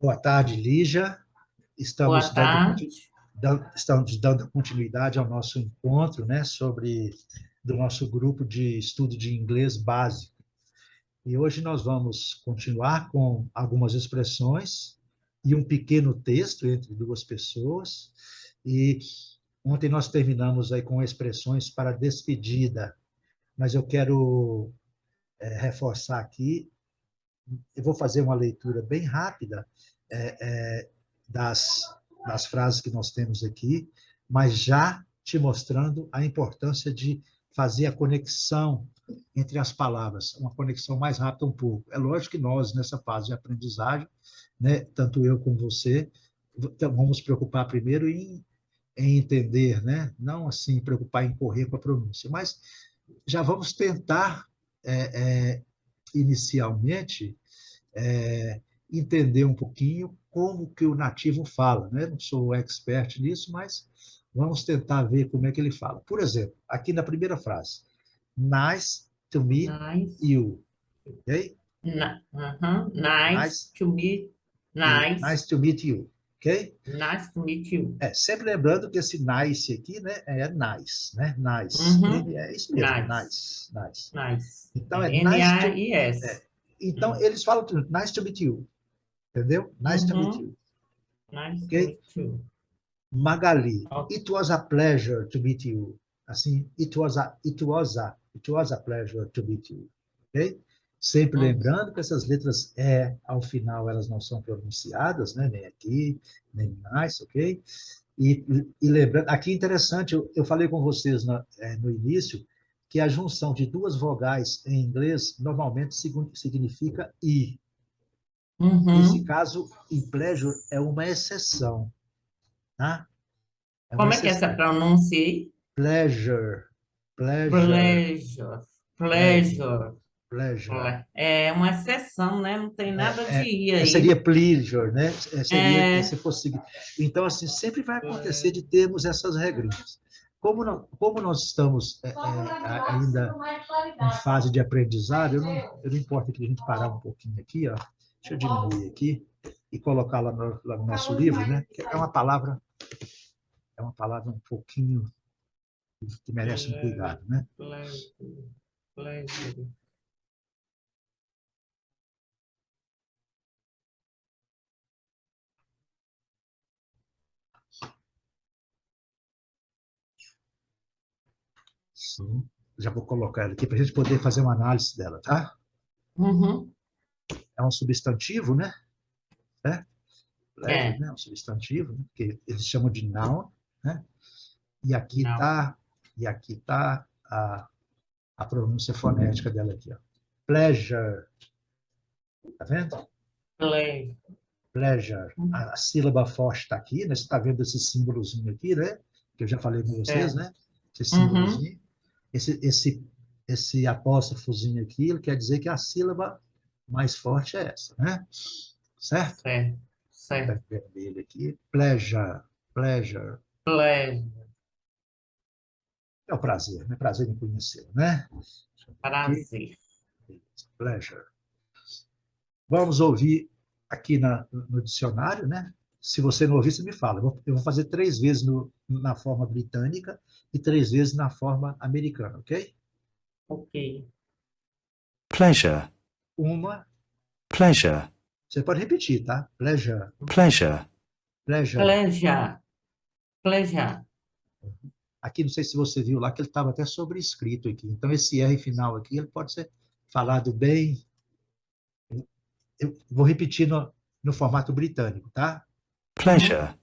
Boa tarde, Lígia. Boa Estamos dando, tarde. estamos dando continuidade ao nosso encontro, né, do nosso grupo de estudo de inglês básico. E hoje nós vamos continuar com algumas expressões e um pequeno texto entre duas pessoas. E ontem nós terminamos aí com expressões para despedida, mas eu quero reforçar aqui. Eu vou fazer uma leitura bem rápida é, é, das, das frases que nós temos aqui, mas já te mostrando a importância de fazer a conexão entre as palavras, uma conexão mais rápida um pouco. É lógico que nós, nessa fase de aprendizagem, né, tanto eu como você, vamos nos preocupar primeiro em entender, né? Não assim preocupar em correr com a pronúncia, mas já vamos tentar inicialmente entender um pouquinho como que o nativo fala, né? Não sou expert nisso, mas vamos tentar ver como é que ele fala. Por exemplo, aqui na primeira frase, nice to meet Nice. you, ok? Nice Nice, to meet. nice Nice. to meet you, ok? Nice to meet you. Sempre lembrando que esse nice aqui, né, é nice, né? Nice. Uhum. É isso mesmo, Nice. nice, nice. Nice. Então é É nice to, N-A-I-S. é, então Hum. eles falam tudo, nice to meet you, entendeu? Nice to meet Uhum. you, Nice ok? to meet you. Magali, Ok. it was a pleasure to meet you. Assim, it was a pleasure to meet you. Ok? Sempre Hum. lembrando que essas letras E, ao final, elas não são pronunciadas, né? Nem aqui, nem mais, ok? E lembrando, aqui é interessante, eu falei com vocês no início, que a junção de duas vogais em inglês normalmente significa I. Esse Uhum. caso, in pleasure, é uma exceção, tá? É uma Como é que é essa exceção. pronúncia aí? Pleasure, pleasure, Pleasure. pleasure, Pleasure. pleasure. É uma exceção, né? Não tem nada de ir aí. Seria pleasure, né? Seria, É. se fosse. Então, assim, sempre vai acontecer de termos essas regrinhas. Como nós estamos ainda em fase de aprendizado, eu não importa que a gente parar um pouquinho aqui, ó. Deixa eu diminuir aqui e colocar lá no nosso livro, né? Que é uma palavra um pouquinho que merece um cuidado, né? Pleasure. Pleasure. Sim. Já vou colocar ela aqui para a gente poder fazer uma análise dela, tá? Uhum. É um substantivo, né? É? Pleasure, É. né? É um substantivo, né? Que eles chamam de noun, né? E aqui Não. está e aqui tá a pronúncia fonética dela aqui, ó. Pleasure, tá vendo? Play. Pleasure. A sílaba forte está aqui, né? Você está vendo esse símbolozinho aqui, né? Que eu já falei com vocês, É. né? Esse Uhum. símbolozinho. Esse apóstrofozinho aqui, ele quer dizer que a sílaba mais forte é essa, né? Certo? Certo. Está Certo. em vermelho aqui. Pleasure, pleasure. Play. É o prazer, né? Prazer em conhecê-lo, né? Aqui, Prazer. pleasure. Vamos ouvir aqui no dicionário, né? Se você não ouvir, você me fala. Eu vou fazer 3 vezes na forma britânica e 3 vezes na forma americana, ok? Ok. Pleasure, Uma, pleasure, você pode repetir, tá? Pleasure, pleasure, pleasure. Pleasure. Pleasure. Aqui, não sei se você viu lá, que ele estava até sobrescrito aqui. Então, esse R final aqui, ele pode ser falado bem. Eu vou repetir no formato britânico, tá? Uhum. pleasure,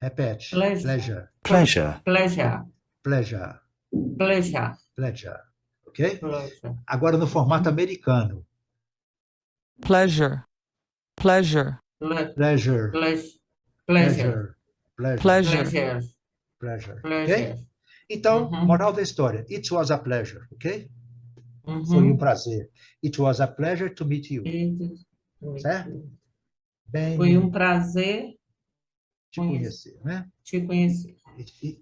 Repete. Pleasure. Pleasure, pleasure, Pleasure. pleasure, Pleasure. pleasure. Ok? Pleasure. Agora, no formato Uhum. americano. Pleasure, pleasure, Pleasure, Pleasure. Pleasure. pleasure, pleasure, pleasure. Pleasure. pleasure. Ok? Pleasure. Então, Uhum. moral da história. It was a pleasure, ok? Foi um Uhum. prazer. It was a pleasure to meet you, E- certo? Foi um Bem prazer te conhecer, né? te conhecer.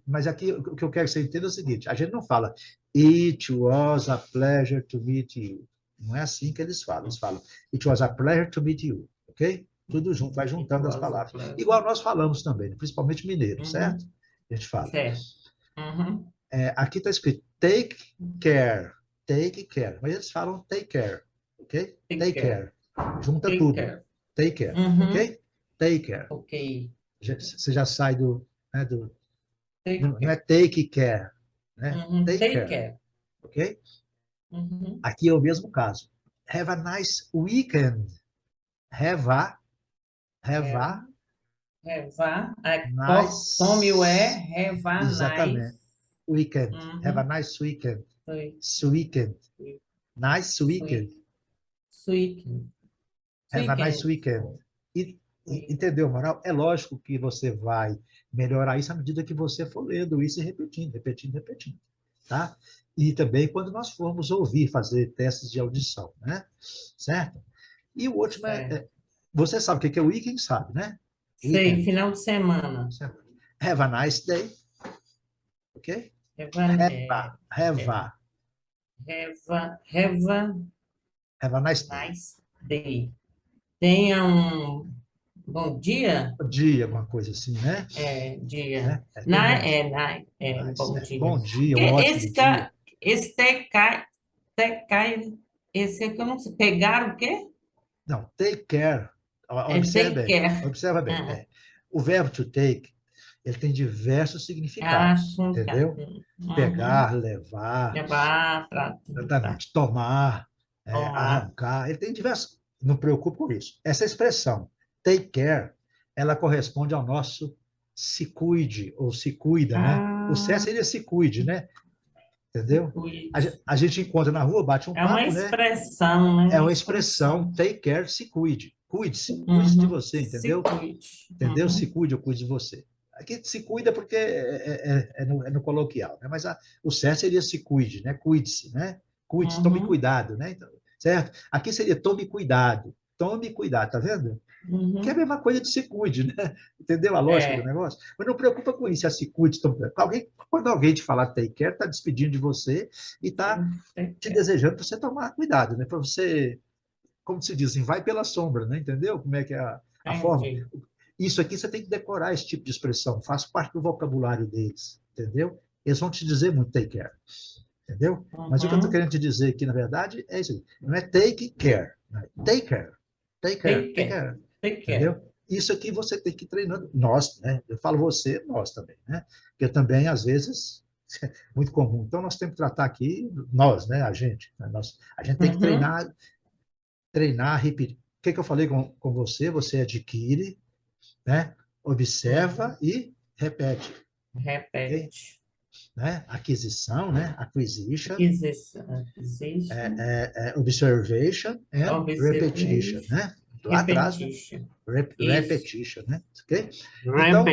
Mas aqui o que eu quero que você entenda é o seguinte: a gente não fala It was a pleasure to meet you. Não é assim que eles falam. Eles falam It was a pleasure to meet you, ok? Tudo junto, vai It juntando as was a palavras. pleasure. Igual nós falamos também, né? Principalmente mineiro, Uhum. certo? A gente fala. Certo. Uhum. Aqui está escrito take care, mas eles falam take care, ok? Take care. Junta Take tudo. care. Take care, Uhum. ok? Take care. Ok. Você já sai né, Take não é care. take care, né? Uhum. Take Take care, care. ok? Uhum. Aqui é o mesmo caso. Have a nice weekend. Have a Some nice, have a nice. exatamente, weekend. Have a Uhum. nice weekend. Sweet. Weekend. Nice weekend. Sweet. Have a nice weekend. Entendeu, Moral? É lógico que você vai melhorar isso à medida que você for lendo isso e repetindo, tá? E também quando nós formos ouvir, fazer testes de audição, né? Certo? E o último você sabe o que é weekend, sabe, né? Sei, Weekend. final de semana. Have a nice day, ok? Have Have a nice day. nice day. Tenha um bom dia. Bom dia, alguma coisa assim, né? Dia. Bom Nice. dia. Bom dia, Porque um ótimo dia. esse tecai, esse aqui eu não sei. Pegar o quê? Não, take care. Observe Take bem. care. Observa bem. Ah, O verbo to take, ele tem diversos significados, acho que. entendeu? Uhum. Pegar, levar, Levar, exatamente, tomar, tomar. arrancar. Ele tem diversos. Não preocupe com isso. Essa expressão, take care, ela corresponde ao nosso se cuide ou se cuida, né? O certo seria se cuide, né? Entendeu? A gente encontra na rua, bate um É uma papo, né? expressão, né? É uma expressão, take care, se cuide. Cuide de você, Se entendeu? cuide. Entendeu? Se cuide, eu cuido de você. Aqui se cuida porque é no coloquial, né? Mas o certo seria se cuide, né? Cuide-se, né? Cuide-se, tome cuidado, né? Então, certo? Aqui seria tome cuidado, tá vendo? Que é a mesma coisa de se cuide, né? Entendeu a lógica do negócio? Mas não preocupa com isso, se cuide. Quando alguém te falar take care, está despedindo de você e está te desejando para você tomar cuidado, né? Para você, como se diz, assim, vai pela sombra, né? Entendeu? Como é que é a forma? Isso aqui você tem que decorar esse tipo de expressão, faz parte do vocabulário deles, entendeu? Eles vão te dizer muito take care, entendeu? Mas o que eu estou querendo te dizer aqui, na verdade, é isso aí. Não é take care, não é take care, entendeu? Isso aqui você tem que ir treinando. Nós, né? Eu falo você, nós também, né? Porque também, às vezes, é muito comum. Então, nós temos que tratar aqui, nós, né? A gente. Né? A gente tem que treinar, repetir. O que eu falei com você? Você adquire, né? Observa e repete. Okay? Né? Aquisição, né? Acquisition. Observation and repetition, né? Lá atrás, né? Repetition, né? Ok? Então,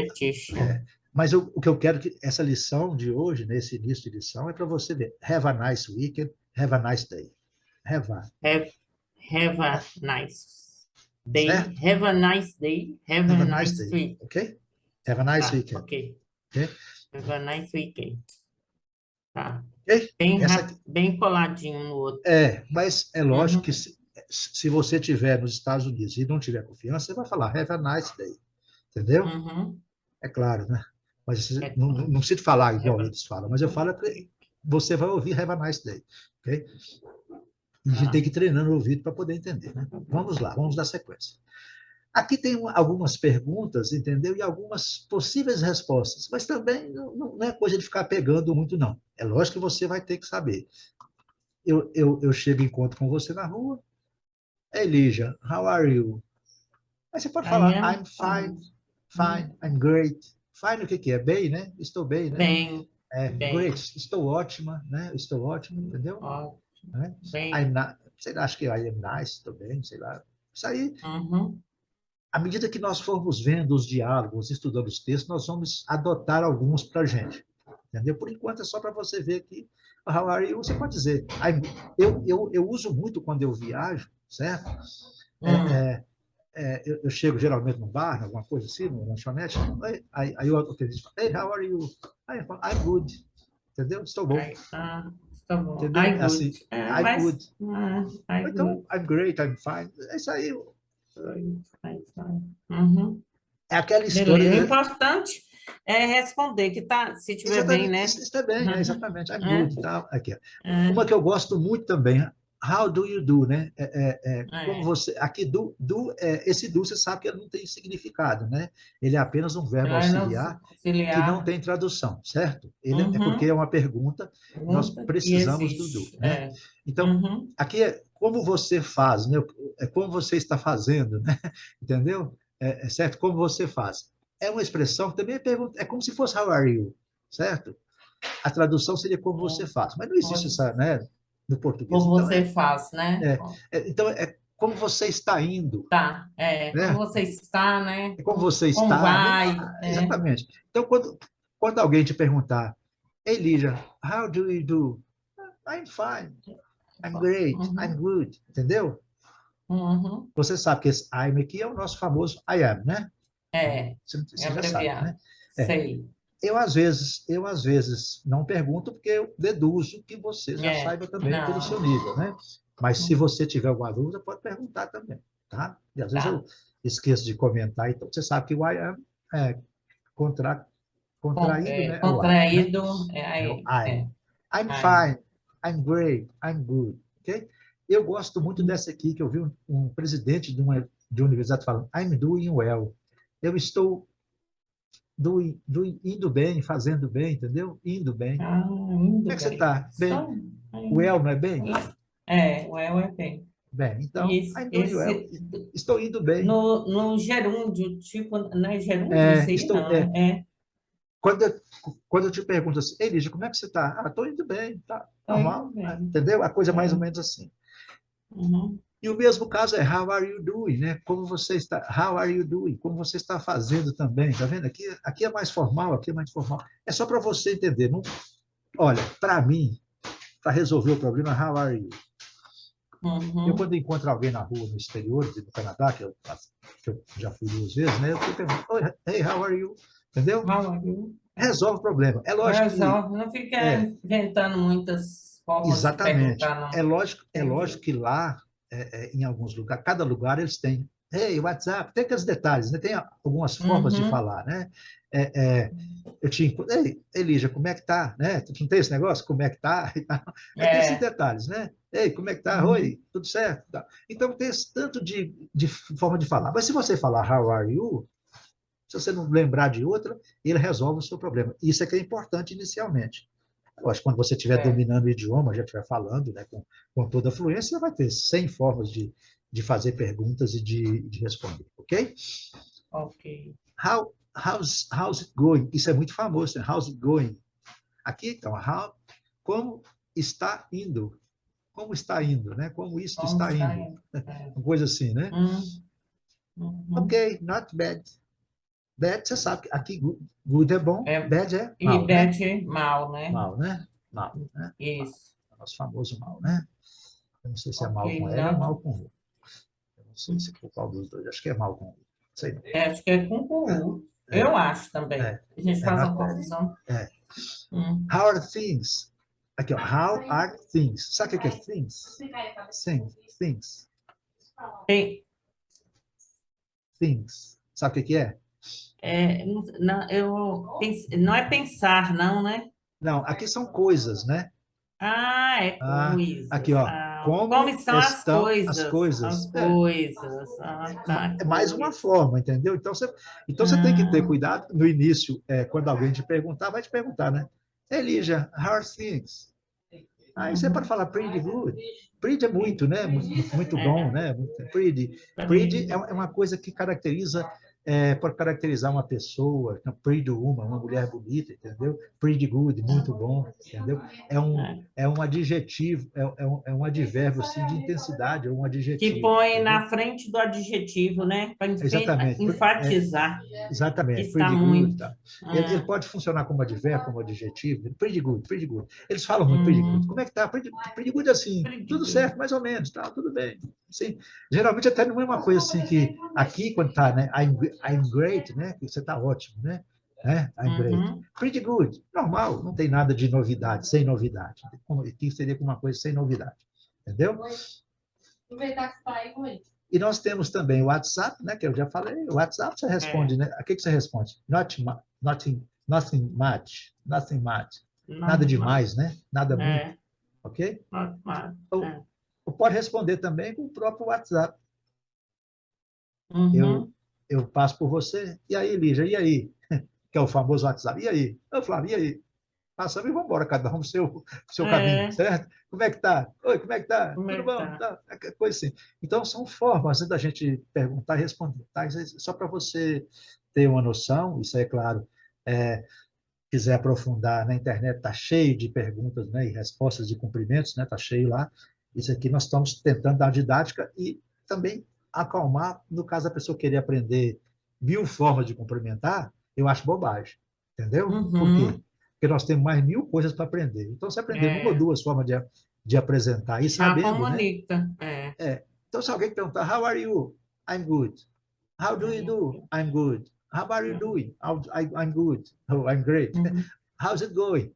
mas o que eu quero que essa lição de hoje, nesse início de lição, é para você ver. Have a nice weekend, have a nice day. Have a nice day. Certo? Have a nice day. Have a nice day. week. Ok? Have a nice weekend. Ok. Okay? Have a nice weekend. Tá. Okay? Bem coladinho no outro. Mas é lógico que se você estiver nos Estados Unidos e não tiver confiança, você vai falar have a nice day. Entendeu? É claro, né? Mas não precisa falar igual eles falam, mas eu falo que você vai ouvir have a nice day. Ok? E a gente tem que ir treinando o ouvido para poder entender. Né? Vamos lá, vamos dar sequência. Aqui tem algumas perguntas, entendeu? E algumas possíveis respostas, mas também não é coisa de ficar pegando muito, não. É lógico que você vai ter que saber. Eu chego e encontro com você na rua. Elija, how are you? Aí você pode falar, I'm fine, I'm great. Fine o que é? Bem, né? Estou bem, né? Bem. Great, estou ótima, né? Estou ótimo, entendeu? Né? Sei lá, acho que I am nice, estou bem, sei lá. Isso aí, à medida que nós formos vendo os diálogos, estudando os textos, nós vamos adotar alguns para a gente. Entendeu? Por enquanto é só para você ver aqui. How are you? Você pode dizer. Eu uso muito quando eu viajo, certo? Eu chego geralmente no bar, alguma coisa assim, no lanchonete, aí o atendente fala, hey, how are you? Aí eu falo, I'm good. Entendeu? Estou bom. Está bom. Entendeu? I'm good. Assim, I'm good. Então, I'm great, I'm fine. É isso aí. Uhum. É aquela Beleza. O história... importante é responder, que tá, se tiver bem, né? Exatamente, está bem, Uhum. exatamente. I'm É, good e tal. Aqui, ó. é, Uma que eu gosto muito também, how do you do, né? Como é. você, aqui esse do você sabe que ele não tem significado, né? Ele é apenas um verbo Ela não auxiliar que não auxiliar. tem tradução, certo? Ele é porque é Uhum. uma pergunta, nós Pergunta que precisamos do do, existe. né? É. Então, Uhum. aqui é como você faz, né? É como você está fazendo, né? Entendeu? Certo? Como você faz. É uma expressão que também é pergunta, é como se fosse how are you, certo? A tradução seria como você É. faz, mas não existe Como essa, né, no português. como Então você faz, né? então é como você está indo, Tá. É. Como né? você está, né? É como você Como está, né? vai, né? Exatamente. Então quando alguém te perguntar, hey Lígia, how do you do? I'm fine, I'm great, I'm Uhum. good, entendeu? Uhum. Você sabe que esse I'm aqui é o nosso famoso I am, né? É. É Você já sabe, abreviado. né? É, Sei. eu às vezes não pergunto porque eu deduzo que você já É. saiba também pelo seu Não. nível, né? Mas se Uhum. você tiver alguma dúvida, pode perguntar também, tá? E às vezes eu Tá. esqueço de comentar, então você sabe que o I am é contra, contraído, né? É o I, né? Contraído. É o I. É. I'm Ai. fine, I'm great, I'm good, ok? Eu gosto muito dessa aqui, que eu vi um presidente de uma universidade falando, I'm doing well. Eu estou indo bem, fazendo bem, entendeu? Indo bem. Ah, Como muito é que você bem. está? Bem. Estou. Well, não é bem? É, o El é bem. Bem, então, Isso, I'm doing well. esse, Estou indo bem. no gerúndio, tipo, não é gerúndio isso aí, Estou, não, né? É, quando, eu, quando eu te pergunto assim, Elisa, como é que você está? Ah, estou indo bem, tá tá indo normal, bem. entendeu? A coisa é mais ou É, menos assim. uhum, E o mesmo caso é how are you doing, né? Como você está, how are you doing? Como você está fazendo também, tá vendo? Aqui é mais formal, aqui é mais formal. É só para você entender. Não, olha, para mim, para resolver o problema, how are you? Eu, uhum. quando encontro alguém na rua, no exterior, no Canadá, que eu já fui 2 vezes, né? Eu fico perguntando, hey, how are you? Entendeu? How are you? É. Resolve o problema. É lógico que, Resolve, não fica é, inventando muitas formas de exatamente. perguntar, É não. lógico, é lógico Entendi. que lá, em alguns lugares, cada lugar eles têm, hey, WhatsApp, tem aqueles detalhes, né? Tem algumas formas de Uhum, falar, né? Eu tinha, ei, Elija, como é que tá, né? Tu não tem esse negócio? Como é que tá? E tal. Aí tem esses é, detalhes, né? Ei, como é que tá? uhum, Oi, tudo certo? Tá. Então tem esse tanto de forma de falar. Mas se você falar how are you, se você não lembrar de outra, ele resolve o seu problema. Isso é que é importante inicialmente. Eu acho que quando você estiver é, dominando o idioma, já estiver falando, né, com toda a fluência, você vai ter 100 formas de fazer perguntas e de responder, ok? ok. How's it going? Isso é muito famoso, né? How's it going? Aqui, então, como está indo? Como está indo, né? Como isto Como está está indo? aí? É. Uma coisa assim, né? Uhum. Ok, not bad. Bad, você sabe que aqui good é bom, É, bad é e mal, né? bet mal, né? Mal, né? Mal, né? Mal. Isso. É o nosso famoso mal, né? Eu não sei se é Ok, mal com L ou not. mal com U. Eu não sei se é qual dos dois. Acho que é mal com U. Não sei não. Acho que é com U. É, Eu acho também. é, A gente é faz not uma bad. confusão. É. Hum. How are things? Aqui, ó. How are things? Sabe o que é things? Things. Tem, Things. Sabe o que é? não, não é pensar, não, né? Não, aqui são coisas, né? Ah, é Ah, aqui, coisas. ó. Ah, como Como estão as estão as coisas? As coisas? coisas. Ah, tá, É mais uma coisas. forma, entendeu? Então você tem que ter Ah, cuidado no início, quando alguém te perguntar, vai te perguntar, né? Elija, how are things? Aí você pode uhum. falar pretty good. Pretty é muito, né? Muito bom, É, né? Pretty. Pretty é uma coisa que caracteriza, pode caracterizar uma pessoa, pretty woman, uma mulher bonita, entendeu? Pretty good, muito bom, entendeu? É um, é. é um adjetivo, é um advérbio assim, de intensidade, é um Que adjetivo, põe entendeu? na frente do adjetivo, né? Para Exatamente. enfatizar que Exatamente, está pretty good. muito. Tá. Ele Ah, pode funcionar como advérbio, como adjetivo. Pretty good, pretty good. Eles falam muito pretty good. Como uhum. é que tá? Pretty good assim, tudo certo, mais ou menos, tá, tudo bem. Sim. Geralmente até não é uma coisa assim que aqui quando tá, né? I'm great, né? Que você tá ótimo, né? I'm great. Uhum. Pretty good, normal, não tem nada de novidade, sem novidade. Aqui seria uma coisa sem novidade, entendeu? Aproveitar que você está aí com ele. E nós temos também o WhatsApp, né, que eu já falei. O WhatsApp você responde, né? O que que você responde? Nothing much, nothing much. Nada Not much. demais, né? Nada muito, É, ok? not much. Ou, É. ou pode responder também com o próprio WhatsApp. Eu, Uhum. eu passo por você. E aí, Lígia, e aí? Que é o famoso WhatsApp. E aí? Eu, Flávio, e aí? Passamos e vamos embora, cada um pro seu caminho, É, certo? Como é que tá? Oi, como é que tá? como é Tudo que bom? tá? Tá. Coisa assim. Então, são formas, né, da gente perguntar e responder, tá? Isso é só para você ter uma noção, isso é claro, quiser aprofundar na internet, está cheio de perguntas, né, e respostas de cumprimentos, né, está cheio lá. Isso aqui nós estamos tentando dar didática e também acalmar, no caso da pessoa querer aprender 1000 formas de cumprimentar, eu acho bobagem, entendeu? Por quê? Uhum. Porque nós temos mais 1000 coisas para aprender. Então, se aprender uma ou É, duas formas de apresentar e já sabendo, né? comunica. É. Então, se alguém perguntar, how are you? I'm good. How do you do? I'm good. How are you doing? I'm good. Oh, I'm great. Uhum. How's it going?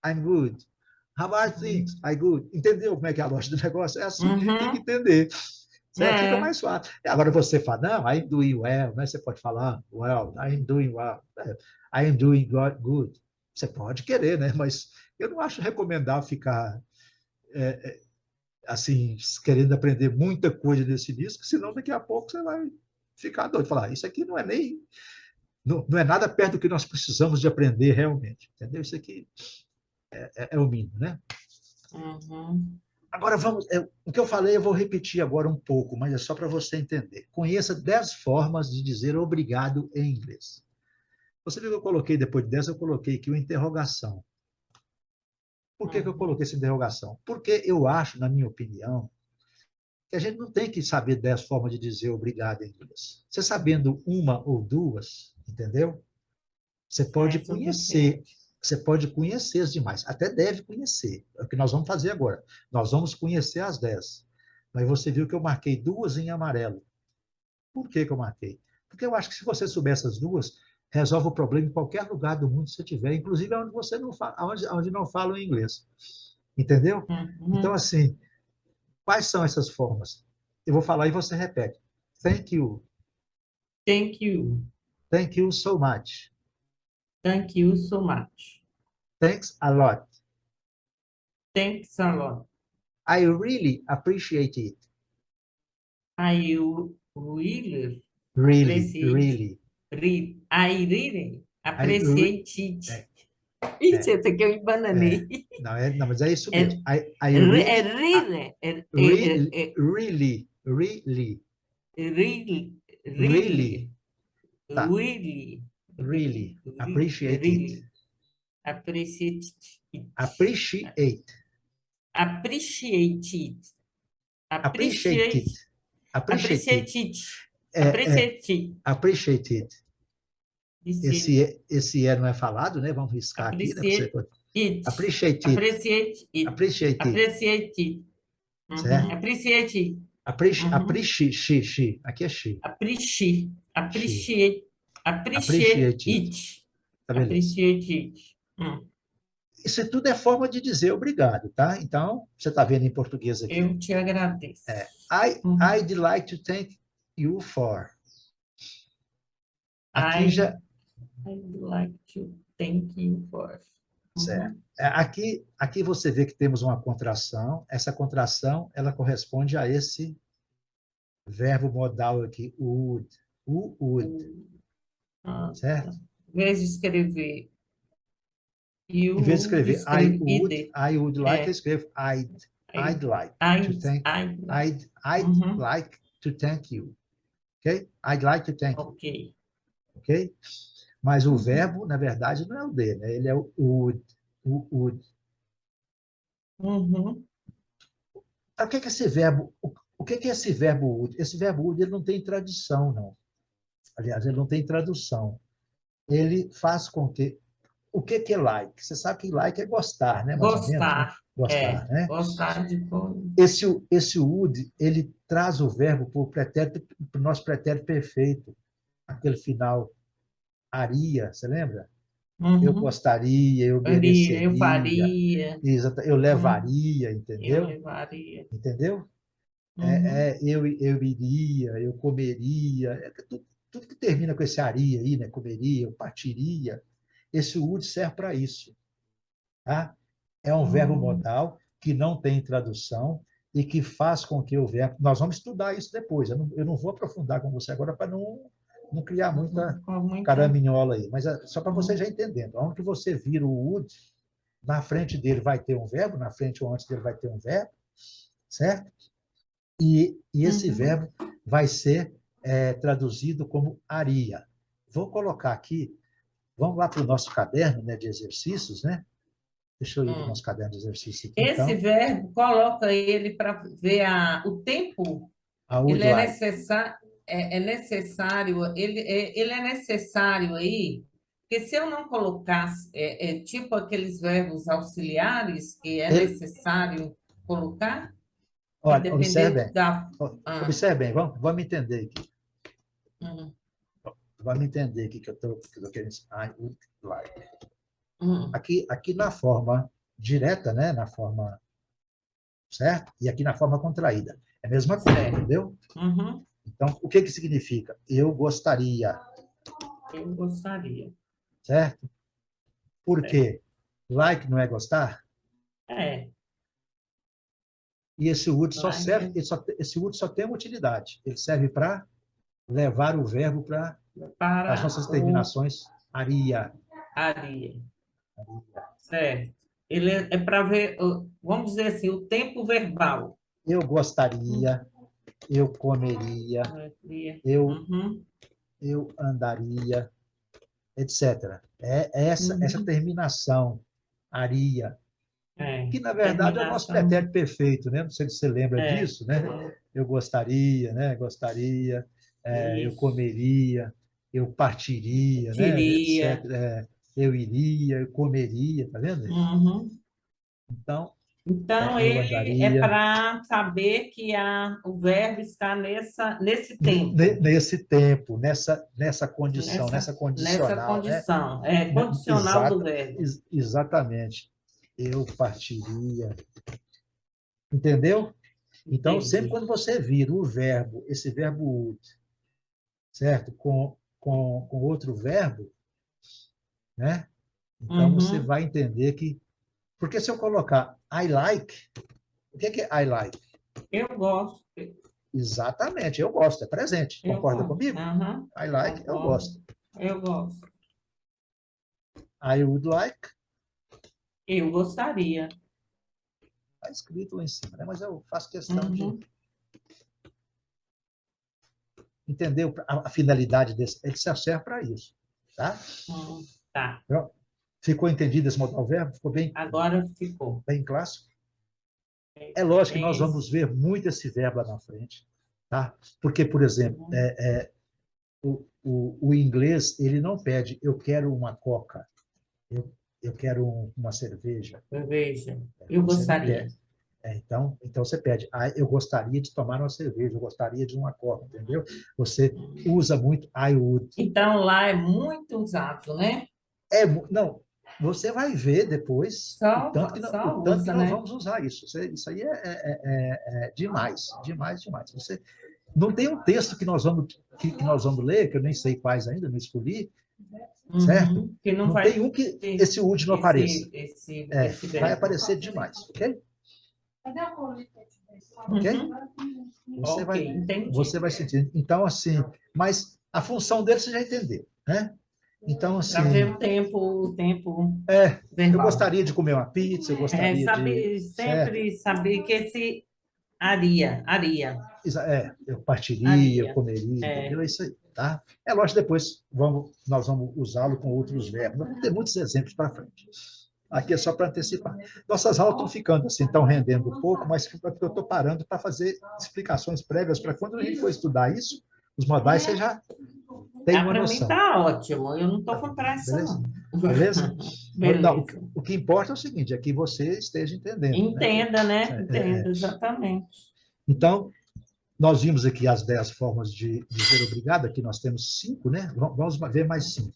I'm good. How are things? I'm good. Entendeu como é que é a lógica do negócio? É assim que a gente tem que Uhum. entender. Certo? Fica É, mais fácil. Agora você fala, não, I'm doing well, né? Você pode falar, well, I'm doing well. I'm doing good. Você pode querer, né? Mas eu não acho recomendável ficar assim, querendo aprender muita coisa nesse disco, senão daqui a pouco você vai ficar doido. Falar, isso aqui não é nem. Não é nada perto do que nós precisamos de aprender realmente. Entendeu? Isso aqui é o mínimo, né? uhum. Agora vamos. O que eu falei, eu vou repetir agora um pouco, mas é só para você entender. Conheça 10 formas de dizer obrigado em inglês. Você viu que eu coloquei, depois de 10, eu coloquei aqui uma interrogação. Por que eu Uhum. coloquei essa interrogação? Porque eu acho, na minha opinião, que a gente não tem que saber 10 formas de dizer obrigado em inglês. Você sabendo uma ou duas, entendeu? Você É pode conhecer, suficiente. você pode conhecer as demais, até deve conhecer. É o que nós vamos fazer agora. Nós vamos conhecer as 10. Mas você viu que eu marquei duas em amarelo. Por que que eu marquei? Porque eu acho que se você souber essas duas, resolve o problema em qualquer lugar do mundo que você tiver, inclusive onde você não fala, onde não falam inglês. Entendeu? Então, Uhum. assim, quais são essas formas? Eu vou falar e você repete. Thank you. Thank you. Thank you so much. Thank you so much. Thanks a lot. Thanks a lot. I really appreciate it. I really Really, appreciate. really. I really I re, appreciate it. é, Ixi, é, esse aqui eu embananei. não, mas é isso É, mesmo. I really, really, really, really, really, really, really, tá, really, really appreciate it. really appreciate it. Appreciate, Appreciate it. appreciate Appreciate, it. Appreciate it. appreciate it. É, Appreciate it. appreciate it. Appreciate Esse não é falado, né? Vamos riscar aqui, né? Você, it. appreciate it. Appreciate it. Appreciate it. Appreciate it. Uhum. Certo? Appreciate it. She. Aqui é she. Appreciate. She. Appreciate. Appreciate Appreciate it. it. Tá, beleza. Appreciate it. Isso tudo é forma de dizer obrigado, tá? Então, você está vendo em português aqui. Eu te agradeço. I'd like to thank you for. Aqui já. I'd like to thank you for. Certo. Aqui você vê que temos uma contração. Essa contração, ela corresponde a esse verbo modal aqui, would. Would. Certo? Em vez de escrever Em vez de escrever escreve I would like, eu escrevo I'd like to thank I'd like to thank you. Ok? I'd like to thank you. Ok? Mas o verbo, na verdade, não é o de, né? Ele é o would. Would. O que é esse verbo? O que é esse verbo would? Esse verbo would ele não tem tradição, não. Aliás, ele não tem tradução. Ele faz com que... O que é like? Você sabe que like é gostar, né? Mais ou menos, né? Gostar, né? Gostar de coisa. Esse would, ele traz o verbo para o nosso pretérito perfeito. Aquele final, aria, você lembra? Eu gostaria, eu mereceria. Eu faria. Eu levaria, entendeu? Eu levaria. Entendeu? eu iria, eu comeria, tudo que termina com esse aria aí, né? Comeria, eu partiria, esse would serve para isso, tá? É um verbo modal que não tem tradução e que faz com que o verbo... Nós vamos estudar isso depois, eu não vou aprofundar com você agora para não criar muita caraminhola aí, mas só para você já entendendo. Onde que você vira o would, na frente dele vai ter um verbo, na frente ou antes dele vai ter um verbo, certo? E esse verbo vai ser traduzido como aria. Vou colocar aqui, vamos lá para o nosso caderno, né, de exercícios, né? Deixa eu ir para o nosso caderno de exercício aqui, Esse então. verbo, coloca ele para ver o tempo. A would Ele é like. necessário, ele é necessário aí, porque se eu não colocasse, tipo aqueles verbos auxiliares que é Ele- necessário colocar, que Olha, observe dependendo bem. da... Observe bem, vamos entender aqui. Hum, Vamos entender aqui que eu estou querendo dizer. I would like. hum, Aqui na forma direta, né? Na forma certo? E aqui na forma contraída. É a mesma coisa, certo. entendeu? Uhum. Então, o que significa? Eu gostaria, Eu gostaria. certo? Por quê? Like não é gostar? É, E esse would só like serve, esse would só tem uma utilidade. Ele serve para levar o verbo para as para nossas o terminações aria. aria. Certo. Ele é para ver, vamos dizer assim, o tempo verbal. Eu gostaria, eu comeria, eu, Uhum. eu andaria, etc. É essa Uhum. terminação, aria, que na verdade é o nosso Terminação. pretérito perfeito, né? Não sei se você lembra É, disso, né? Eu gostaria, né? Gostaria, eu isso. comeria, eu partiria, né? Queria. Etc. Eu iria, eu comeria, tá vendo? Uhum. Então, Então, eu ele é andaria para saber que o verbo está nesse tempo, nesse tempo, nessa condição, nessa nessa condicional, né? condição. É condicional do verbo. Exatamente. Eu partiria, entendeu? Então, sempre Entendi. quando você vira o verbo, esse verbo would, certo? Com outro verbo, né? Então, você Uhum. vai entender que... Porque se eu colocar I like, o que é I like? Eu gosto. Exatamente, eu gosto, é presente. Eu Concorda gosto. comigo? Uhum. I like, eu Concordo. gosto. Eu gosto. I would like, Eu gostaria. está escrito lá em cima, né? Mas eu faço questão de Uhum. entender a finalidade desse. Ele serve para isso, tá? Tá. Então, ficou entendido esse modal verbo? Ficou Agora ficou. bem clássico? É lógico que nós Bem vamos ver muito esse verbo lá na frente, tá? Porque, por exemplo, o inglês, ele não pede eu quero uma coca, eu quero uma cerveja. Veja, eu Você não gostaria. pede. Então você pede, eu gostaria de tomar uma cerveja, eu gostaria de uma coca, entendeu? Você usa muito I would. Então, lá é muito usado, né? Não, você vai ver depois o Só tanto que usa, nós né? vamos usar isso. Isso aí é demais, demais, demais. Você não tem um texto que nós vamos ler, que eu nem sei quais ainda, não escolhi, certo? Uhum. Que não Não vai tem um que ter esse would não apareça. esse Vai verbo. aparecer demais, ok? Ok? Uhum. Você Ok, vai, entendi. você vai sentir. Então, assim, mas a função dele você já entendeu, né? Então, Para ver assim, o tempo eu verbal. gostaria de comer uma pizza, eu gostaria de, Sabe, certo? sempre saber que esse aria, Eu partiria, eu aria. comeria, É, entendeu? É isso aí, tá? É lógico, depois nós vamos usá-lo com outros verbos. Vamos ter muitos exemplos para frente. Aqui é só para antecipar. Nossas aulas estão ficando assim, estão rendendo um pouco, mas porque eu estou parando para fazer explicações prévias para quando a gente for estudar isso, os modais você já tem uma para mim noção. tá ótimo. Eu não estou Tá, com pressa, beleza? não. Beleza? Não, Beleza. o que importa é o seguinte, é que você esteja entendendo, né? Entenda, né? Entenda, exatamente. Então, nós vimos aqui as 10 formas de dizer obrigado, aqui nós temos 5, né? Vamos ver mais 5.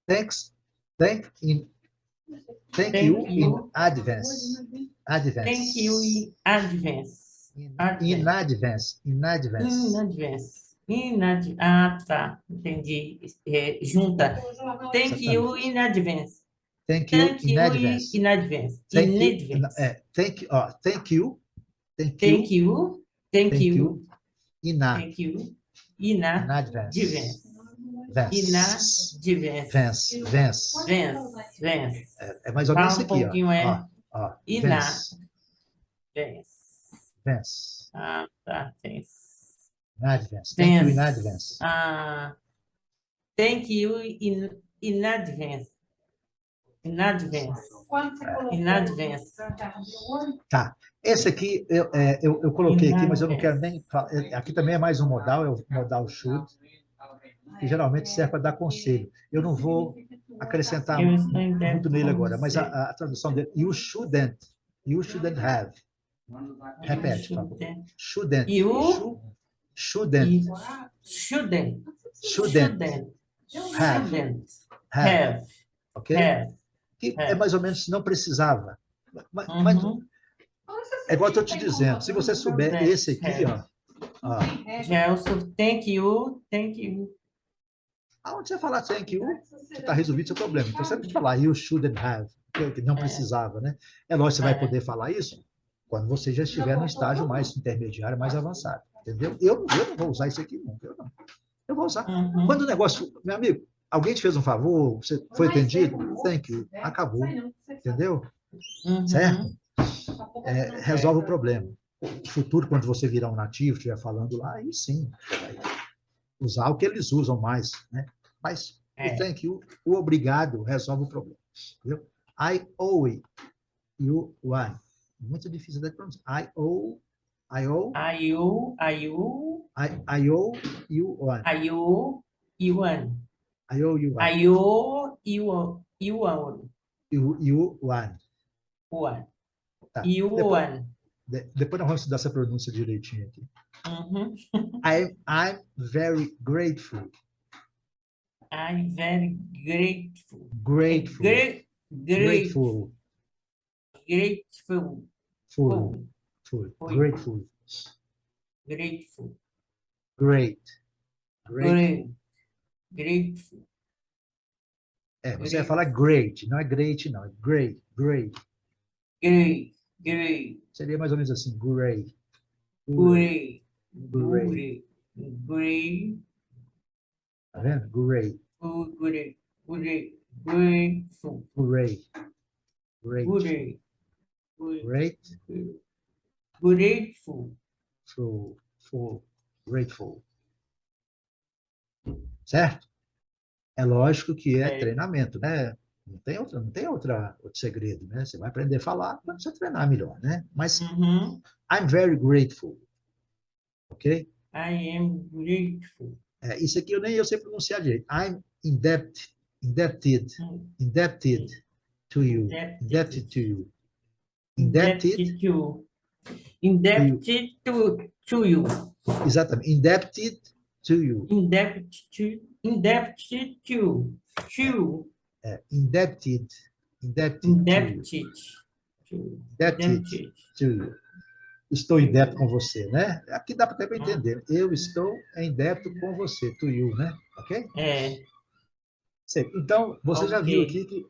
Thanks, thank you Thank in you. advance. Thank you in advance. In advance. In advance. Ah, tá. Entendi. Junta. Thank you in advance. Thank you Thank in you advance. in advance. Thank In you. advance. Thank you. Thank you. Thank Thank you. you. Thank Thank you. you. In Thank you. In advance. advance. Vance. Vance. Vance. É mais ou menos Fala isso aqui, pouquinho, ó. Ina. Vance. Vance. Vance. Ah, tá. Vance. In advance. Thank you in Vance. advance. Ah, thank you in advance. In advance. In advance. Tá. Esse aqui eu coloquei aqui, mas eu não quero nem falar. Aqui também é mais um modal, é o modal should, que geralmente serve para dar conselho. Eu não vou acrescentar Eu estou em muito nele agora, mas conselho. a tradução dele, you shouldn't have. Repete, por favor. Shouldn't. You Shouldn't. shouldn't Have. have. Ok? Que é mais ou menos não precisava. Mas é igual eu estou te dizendo, se você souber esse aqui, ó. Gelson, thank you. Aonde você falar thank you, está resolvido o seu problema. Então, você tem que falar you shouldn't have, que não precisava, né? É lógico que você vai poder falar isso quando você já estiver no estágio mais intermediário, mais avançado. Entendeu? Eu não vou usar isso aqui nunca. Eu vou usar. Quando o negócio, meu amigo, alguém te fez um favor, você foi atendido, thank you, acabou. Entendeu? Certo? Resolve o problema. No futuro, quando você virar um nativo, estiver falando lá, aí sim, vai usar o que eles usam mais, né? Mas o thank you, o obrigado, resolve o problema. Entendeu? I owe you one. Muito difícil de pronunciar. I owe you one. I owe you one. You one. Tá. Depois nós vamos estudar essa pronúncia direitinho aqui. I'm very grateful. I'm very grateful. Grateful. Grateful. Grateful. Grateful. Great. Grateful. Você vai falar great, não é great, não. É great. Great. Seria mais ou menos assim, great. Tá vendo? Great. Grateful. Great. Grateful. Certo? É lógico que é treinamento, né? Não tem outro segredo, né? Você vai aprender a falar para você treinar melhor, né? Mas I'm very grateful. Ok? I am grateful. Isso aqui eu sei pronunciar direito. I'm indebted to you. Indebted to you. Exatamente. Indebted to you. Indebted to you. Estou em débito com você, né? Aqui dá até para entender. Eu estou em débito com você, to you, né? Ok? Então, você já viu aqui que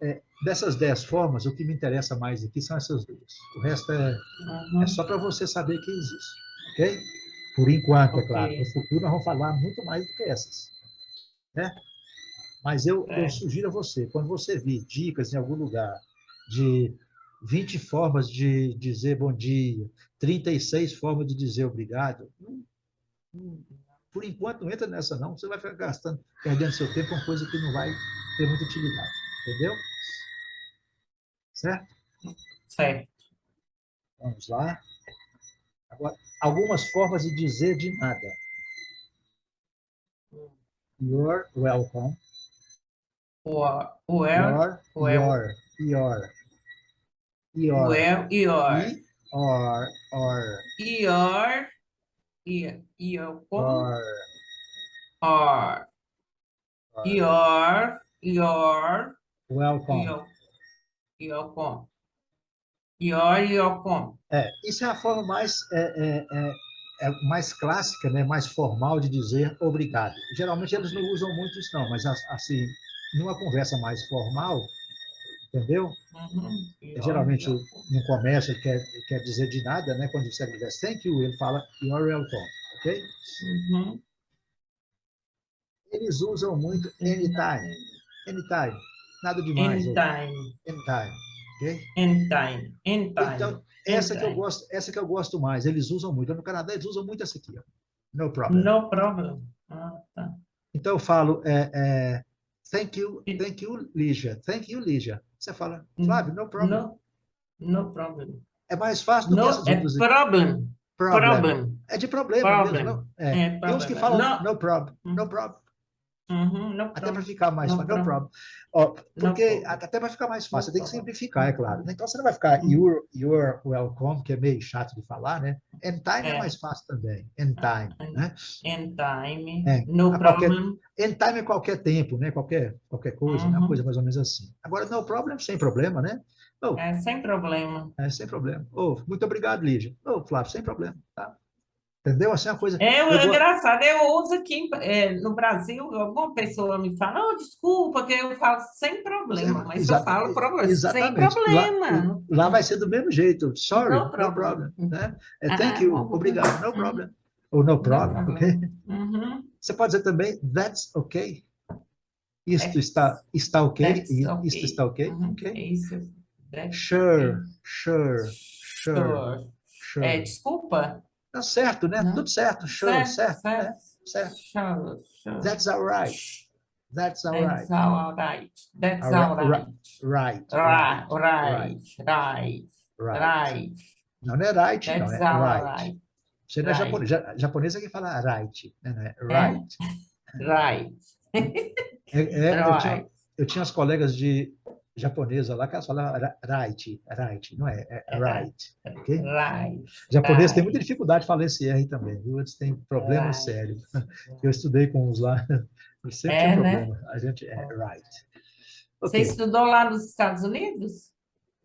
dessas 10 formas, o que me interessa mais aqui são essas duas. O resto é só para você saber que existe, ok? Por enquanto, é claro. No futuro, nós vamos falar muito mais do que essas, né? Mas eu sugiro a você, quando você vir dicas em algum lugar de 20 formas de dizer bom dia, 36 formas de dizer obrigado, por enquanto não entra nessa não, você vai ficar gastando, perdendo seu tempo com coisa que não vai ter muita utilidade, entendeu? Certo? Vamos lá. Agora, algumas formas de dizer de nada. You're welcome. Your. Welcome. You're welcome. Isso é a forma mais clássica, né? Mais formal de dizer obrigado. Geralmente eles não usam muito isso, não, mas assim, numa conversa mais formal, entendeu? Geralmente You're no comércio ele quer dizer de nada, né? Quando você agradece thank you, ele fala you're welcome, ok? welcome. Eles usam muito anytime, anytime, nada demais, Anytime. anytime, ok? Anytime. Então, Anytime. essa que eu gosto mais, eles usam muito. No Canadá, eles usam muito essa aqui, ó. No problem. No problem. Tá. Então, eu falo, thank you, Lígia. Thank you, Lígia. Você fala, Flávio, no problem. No problem. É mais fácil do que essas outras. Problem. Problem. É de problema mesmo. Não? Tem uns que falam, no problem, no problem. No Até para problem. ficar mais No fácil, no problem. problem. Porque problem. até para ficar mais fácil, No você tem que problem. simplificar, é claro. Então você não vai ficar you're welcome, que é meio chato de falar, né? Anytime é mais fácil também. Anytime, né? Anytime. No problem. Anytime é qualquer tempo, né? Qualquer coisa, né? Uma coisa mais ou menos assim. Agora, no problem, sem problema, né? Sem problema. Sem problema. Muito obrigado, Lígia. Flávio, sem problema, tá? Entendeu? Assim, é uma coisa. Engraçado, eu uso aqui no Brasil, alguma pessoa me fala, desculpa, que eu falo sem problema, mas eu falo problema, sem Exatamente. problema. Lá vai ser do mesmo jeito. Sorry, No no problem. problem. Né? Thank you, obrigado, no problem. Ou no problem, ok? Você pode dizer também, that's okay. Isto está ok? That's okay. Isto está ok? Ok? Isso. Sure. Desculpa. Tá certo, né? Não. Tudo certo. Sure, certo. Certo. Sure. That's all right. That's all right. That's all right. That's All all right. right. Right. Não é right, não, That's é all right. right. Você não é japonês. Japonês é que fala right, né? Não é right. Right. Eu tinha as colegas de japonesa lá que elas falavam right, não é right. Okay? Right. Japonês tem muita dificuldade de falar esse R também, viu? Eles têm problema sério. Eu estudei com uns lá, eles sempre tinham problema. A gente é right. Você estudou lá nos Estados Unidos?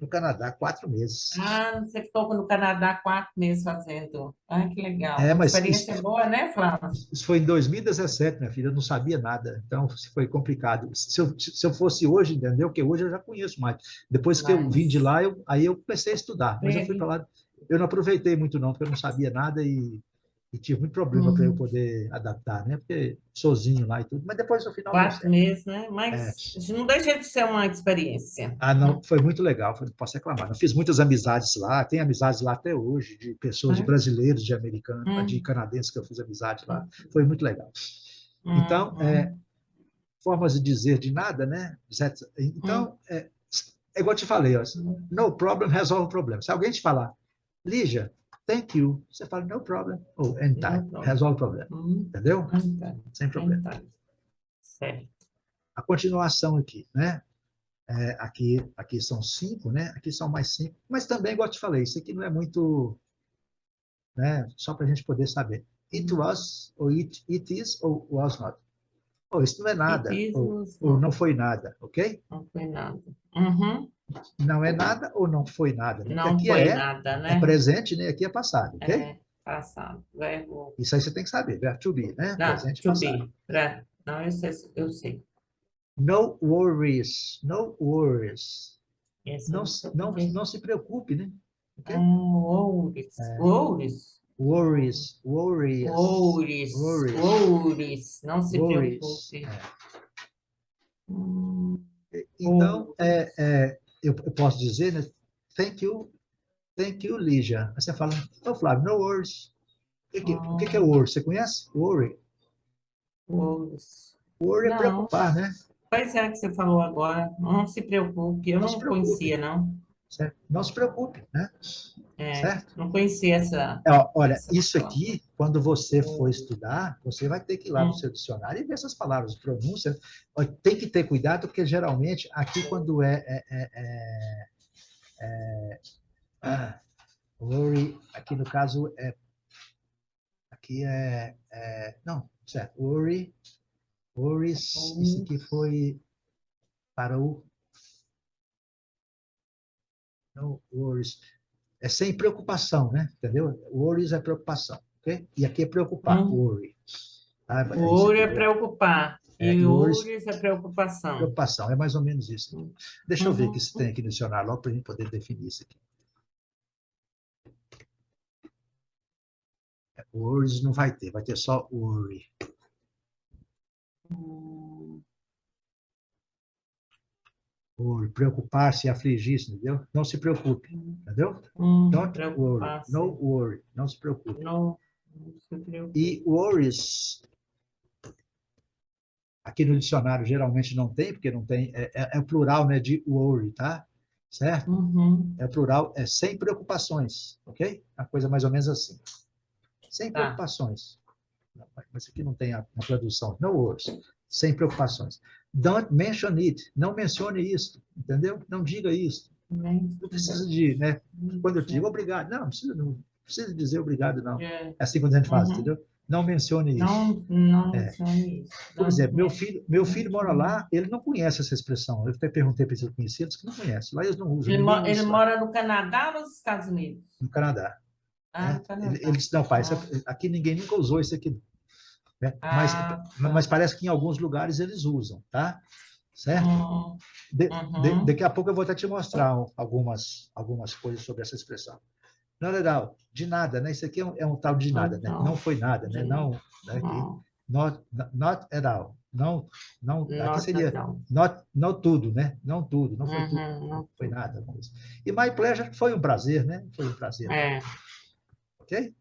No Canadá, 4 meses. Você ficou no Canadá 4 meses fazendo. Que legal. Mas experiência boa, né, Flávio? Isso foi em 2017, minha filha, eu não sabia nada, então foi complicado. Se eu fosse hoje, entendeu? Porque hoje eu já conheço mais. Depois que eu vim de lá, aí eu comecei a estudar, mas eu fui para lá, eu não aproveitei muito não, porque eu não sabia nada e tive muito problema para eu poder adaptar, né? Porque sozinho lá e tudo, mas depois no final 4 meses, né? Mas não deixa de ser uma experiência. Não, foi muito legal, não posso reclamar. Eu fiz muitas amizades lá, tenho amizades lá até hoje, de pessoas, de brasileiros, de americanos, de canadenses que eu fiz amizade lá. Foi muito legal. Então, formas de dizer de nada, né? Então, é igual eu te falei, ó, no problem resolve o problema. Se alguém te falar, Lígia, thank you, você fala no problem, ou anytime, resolve o problema. Entendeu? Sem problema. Certo. A continuação aqui, né? Aqui são 5, né? Aqui são mais 5. Mas também, igual eu te falei, isso aqui não é muito, né? Só para a gente poder saber. It was, ou it is, ou was not. Isso não é nada, ou não foi nada, ok? Não foi nada. Não é nada ou não foi nada. Né? Não aqui foi nada, né? É presente, né? Aqui é passado, ok? Passado. Verbo. Isso aí você tem que saber, verbo to be, né? Não, Presente e to passado. be. Não, eu sei. No worries. No worries. Não se preocupe, né? Okay? Worries. Não se preocupe. Então, eu posso dizer, né? Thank you, Lígia. Aí você fala, Flávio, no worries. O que é worry? Você conhece? Worry. Worry é preocupar, né? Pois é que você falou agora. Não se preocupe. Eu não conhecia, não. Certo? Não se preocupe, né? Certo? Não conhecia essa... Olha, isso aqui, quando você for estudar, você vai ter que ir lá no seu dicionário e ver essas palavras, pronúncia. Tem que ter cuidado, porque geralmente, aqui quando worry, aqui no caso não, certo, worries, isso aqui foi para o no worries. é sem preocupação, né? Entendeu? Worries é preocupação, ok? E aqui é preocupar, worry. Tá? É isso Worry aqui, é preocupar. E worries, worries é preocupação. preocupação, é mais ou menos isso aqui. Deixa eu ver aqui se tem Uhum. aqui no dicionário, logo para a gente poder definir isso aqui. Worries não vai ter só worry. Worry, preocupar-se, afligir-se, entendeu? Não se preocupe, entendeu? Don't worry, Preocupar-se. no worry, não se preocupe. Não se preocupe. E worries, aqui no dicionário geralmente não tem, porque não tem, é o plural, né, de worry, tá? Certo? Uhum. É o plural, é sem preocupações, ok? A coisa mais ou menos assim. Sem Tá. preocupações. Mas aqui não tem a tradução. No worries. Sem preocupações. Don't mention it. Não mencione isso, entendeu? Não diga isso. Não precisa de, né? Quando eu digo obrigado, não precisa dizer obrigado, não. É assim quando a gente faz, entendeu? Não mencione isso. Não mencione isso. Por exemplo, meu filho mora lá, ele não conhece essa expressão. Eu até perguntei para ele se conhecia, ele disse que não conhece. Lá eles não usam. Ele mora no Canadá ou nos Estados Unidos? No Canadá. Ah, Né? no Canadá. Ele disse, não, pai, aqui ninguém nunca usou isso aqui. Né? Tá. Mas parece que em alguns lugares eles usam, tá? Certo? Daqui a pouco eu vou até te mostrar algumas coisas sobre essa expressão. Not at all, de nada, né? Isso aqui é um tal de nada, né? Não foi nada, né? Não, né? Not at all. Não, aqui seria not tudo, né? Não tudo, não foi tudo, não foi nada. E my pleasure foi um prazer, né? Foi um prazer. Ok?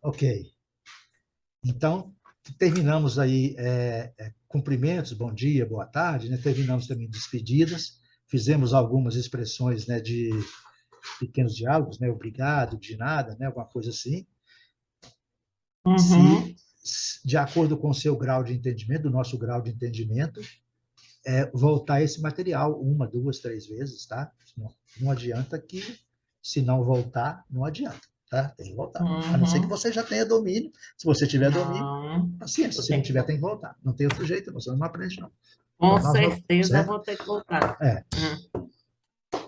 Ok. Então, terminamos aí cumprimentos, bom dia, boa tarde, né? Terminamos também despedidas, fizemos algumas expressões, né, de pequenos diálogos, né? Obrigado, de nada, né? Alguma coisa assim. Se, de acordo com o seu grau de entendimento, do nosso grau de entendimento, voltar esse material 1, 2, 3 vezes, tá? Não adianta que, se não voltar, não adianta. Tá? Tem que voltar. A não ser que você já tenha domínio. Se você tiver domínio, paciência. Se não tiver, tem que voltar. Não tem outro jeito, você não aprende, não. Com certeza vou ter que voltar.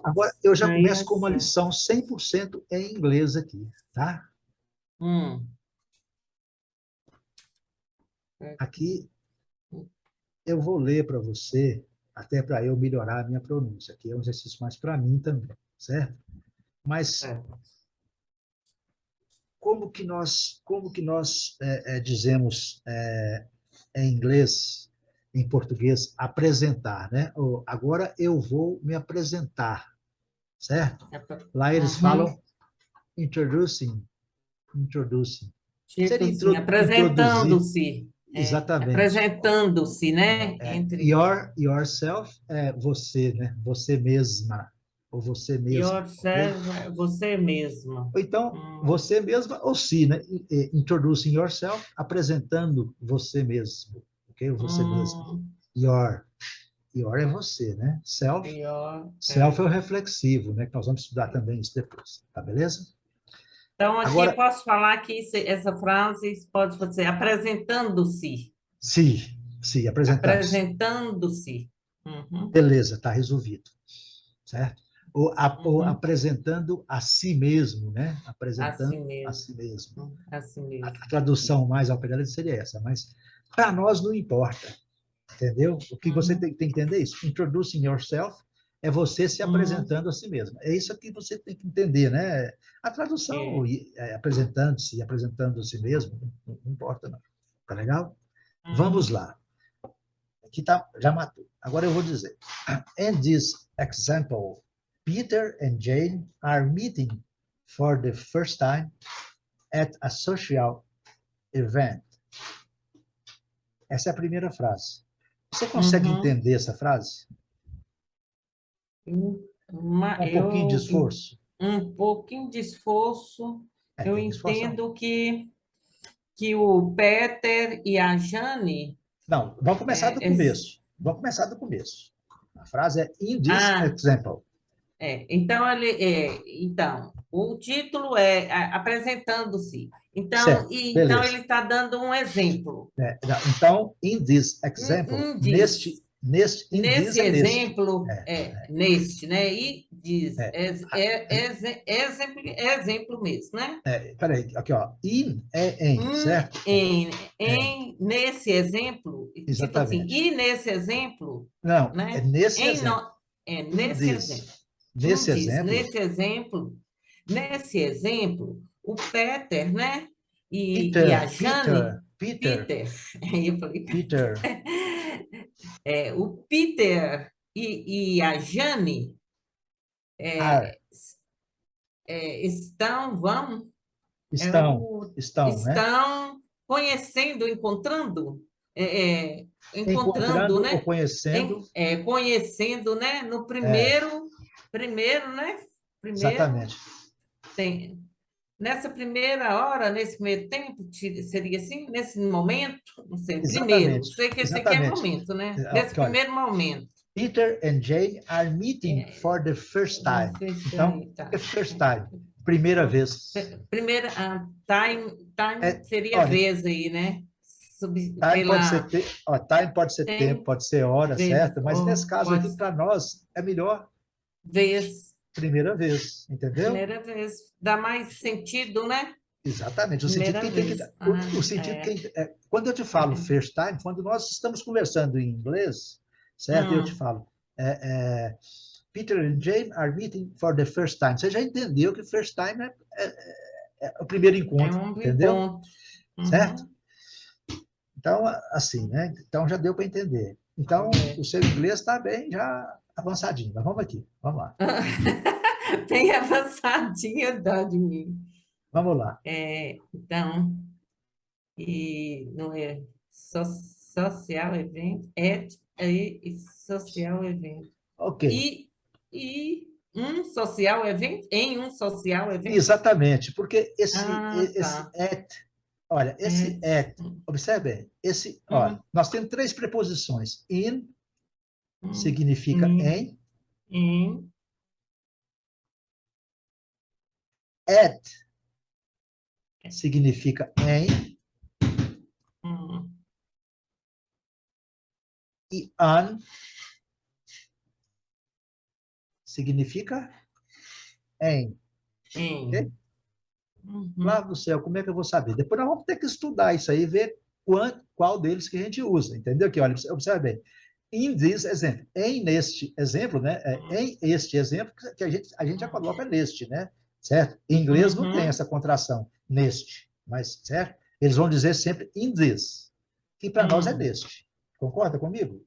Agora, eu já começo com uma lição 100% em inglês aqui, tá? Aqui, eu vou ler para você, até para eu melhorar a minha pronúncia. Aqui é um exercício mais para mim também, certo? Mas... Como que nós dizemos em inglês, em português, apresentar, né? Agora eu vou me apresentar, certo? Lá eles falam introducing. Tipo assim, apresentando-se. Exatamente. Apresentando-se, né? Yourself é você, né? Você mesma. Ou você mesmo. Yourself, você mesma. Ou então, você mesma, ou se, né? Introducing yourself, apresentando você mesmo. Ok? Você mesmo. Your é você, né? Self é o reflexivo, né? Que nós vamos estudar também isso depois. Tá, beleza? Então, aqui eu posso falar que essa frase pode ser apresentando-se. Sim, apresentando-se. Apresentando-se. Beleza, tá resolvido. Certo? Ou apresentando a si mesmo, né? Apresentando a si mesmo. A tradução mais ao pé da letra seria essa, mas para nós não importa, entendeu? O que você tem que entender é isso. Introducing yourself é você se apresentando a si mesmo. É isso que você tem que entender, né? A tradução, apresentando-se, apresentando a si mesmo, não importa não. Tá legal? Vamos lá. Aqui tá, já matou. Agora eu vou dizer. In this example, Peter and Jane are meeting for the first time at a social event. Essa é a primeira frase. Você consegue entender essa frase? Um pouquinho de esforço? Um pouquinho de esforço. Eu entendo que o Peter e a Jane... Não, vamos começar do começo. Vamos começar do começo. A frase é in this example. Então, o título é apresentando-se. Então, certo, então ele está dando um exemplo. Então, in this example, Nesse, in this Nesse é neste. exemplo, neste, né? E diz, exemplo mesmo, né? Peraí, aqui, ó. In é em, certo? Nesse exemplo, tipo assim, Exatamente. e nesse exemplo, Não, né? é nesse exemplo. Nesse exemplo. Nesse Diz, exemplo. nesse exemplo, o Peter, né? E a Jane, Peter. eu falei, Peter. o Peter e a Jane Estão, né? estão conhecendo, encontrando, Encontrando né? ou conhecendo. Conhecendo, né? No primeiro, né? Exatamente. Nessa primeira hora, nesse primeiro tempo, seria assim? Nesse momento? Não sei, primeiro. Exatamente. Sei que esse aqui é momento, né? Nesse primeiro momento. Peter and Jane are meeting for the first time. Então, first time, primeira vez. Primeira, time seria vez aí, né? Time pode ser tempo, pode ser hora, certo? Mas nesse caso aqui, para nós, é melhor vez. Primeira vez, entendeu? Primeira vez. Dá mais sentido, né? Exatamente. O sentido que tem que dar. O sentido quando eu te falo first time, quando nós estamos conversando em inglês, certo? Eu te falo, Peter and Jane are meeting for the first time. Você já entendeu que first time é o primeiro encontro, entendeu? Encontro. Certo? Então, assim, né? Então já deu para entender. Então, o seu inglês está bem já avançadinho. Mas vamos aqui, vamos lá. Bem avançadinho, dá de mim. Vamos lá. Então, não é social evento, social evento. Ok. E um social evento, em um social evento? Exatamente, porque esse olha, observe bem, olha, nós temos três preposições. In significa em. At significa em. E an significa em. Okay? Lá do céu, como é que eu vou saber? Depois nós vamos ter que estudar isso aí e ver qual deles que a gente usa, entendeu? Aqui, olha, observe bem. In this example, neste exemplo, né? Em este exemplo, que a gente já coloca neste, né? Certo? Em inglês não tem essa contração, neste, mas, certo? Eles vão dizer sempre in this, que para nós é neste. Concorda comigo?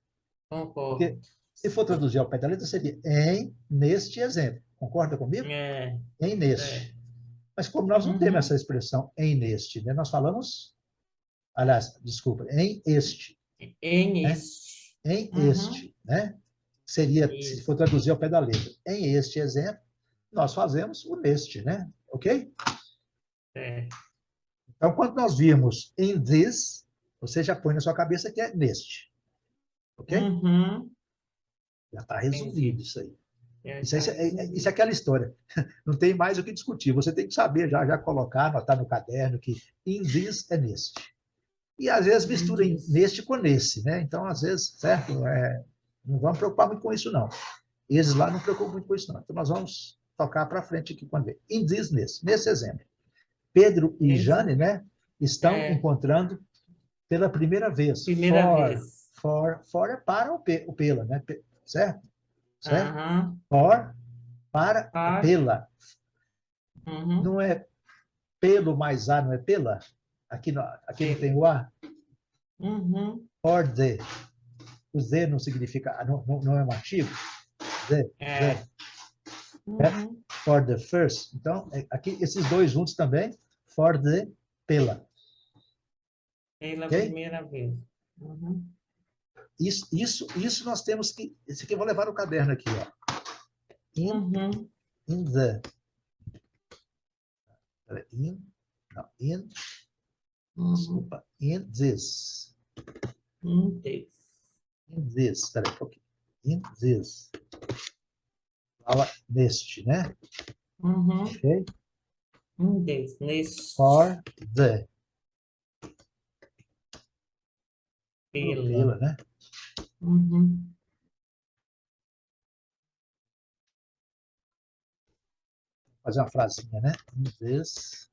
Concordo. Porque se for traduzir ao pé da letra, seria em neste exemplo. Concorda comigo? Em neste. Mas como nós não temos essa expressão em neste, né? Nós falamos, aliás, desculpa, em este. Em este. Em este, né? Seria, se for traduzir ao pé da letra, em este exemplo, nós fazemos o neste, né? Ok? Então, quando nós vimos in this, você já põe na sua cabeça que é neste. Ok? Já está resolvido isso aí. Isso é aquela história. Não tem mais o que discutir. Você tem que saber já colocar, anotar no caderno que in this é neste. E às vezes mistura neste com nesse, né? Então, às vezes, certo? Não vamos preocupar muito com isso, não. Eles lá não preocupam muito com isso, não. Então, nós vamos tocar para frente aqui quando ver. In this, nesse exemplo. Pedro e Jane, né? Estão encontrando pela primeira vez. For é para o pela, né? Certo? Certo? For, para, pela. Não é pelo mais A, não é pela? Aqui não tem o A. For the. O Z não significa, não é um artigo. The. For the first. Então, aqui, esses dois juntos também. For the, pela. Pela primeira vez. Isso nós temos que... Esse aqui eu vou levar no caderno aqui, ó. In the... Desculpa. In this. In this. Espera aí um pouquinho. In this. Fala neste, né? Ok? Neste. For the. Pela, né? Uhum. Fazer uma frasinha, né? This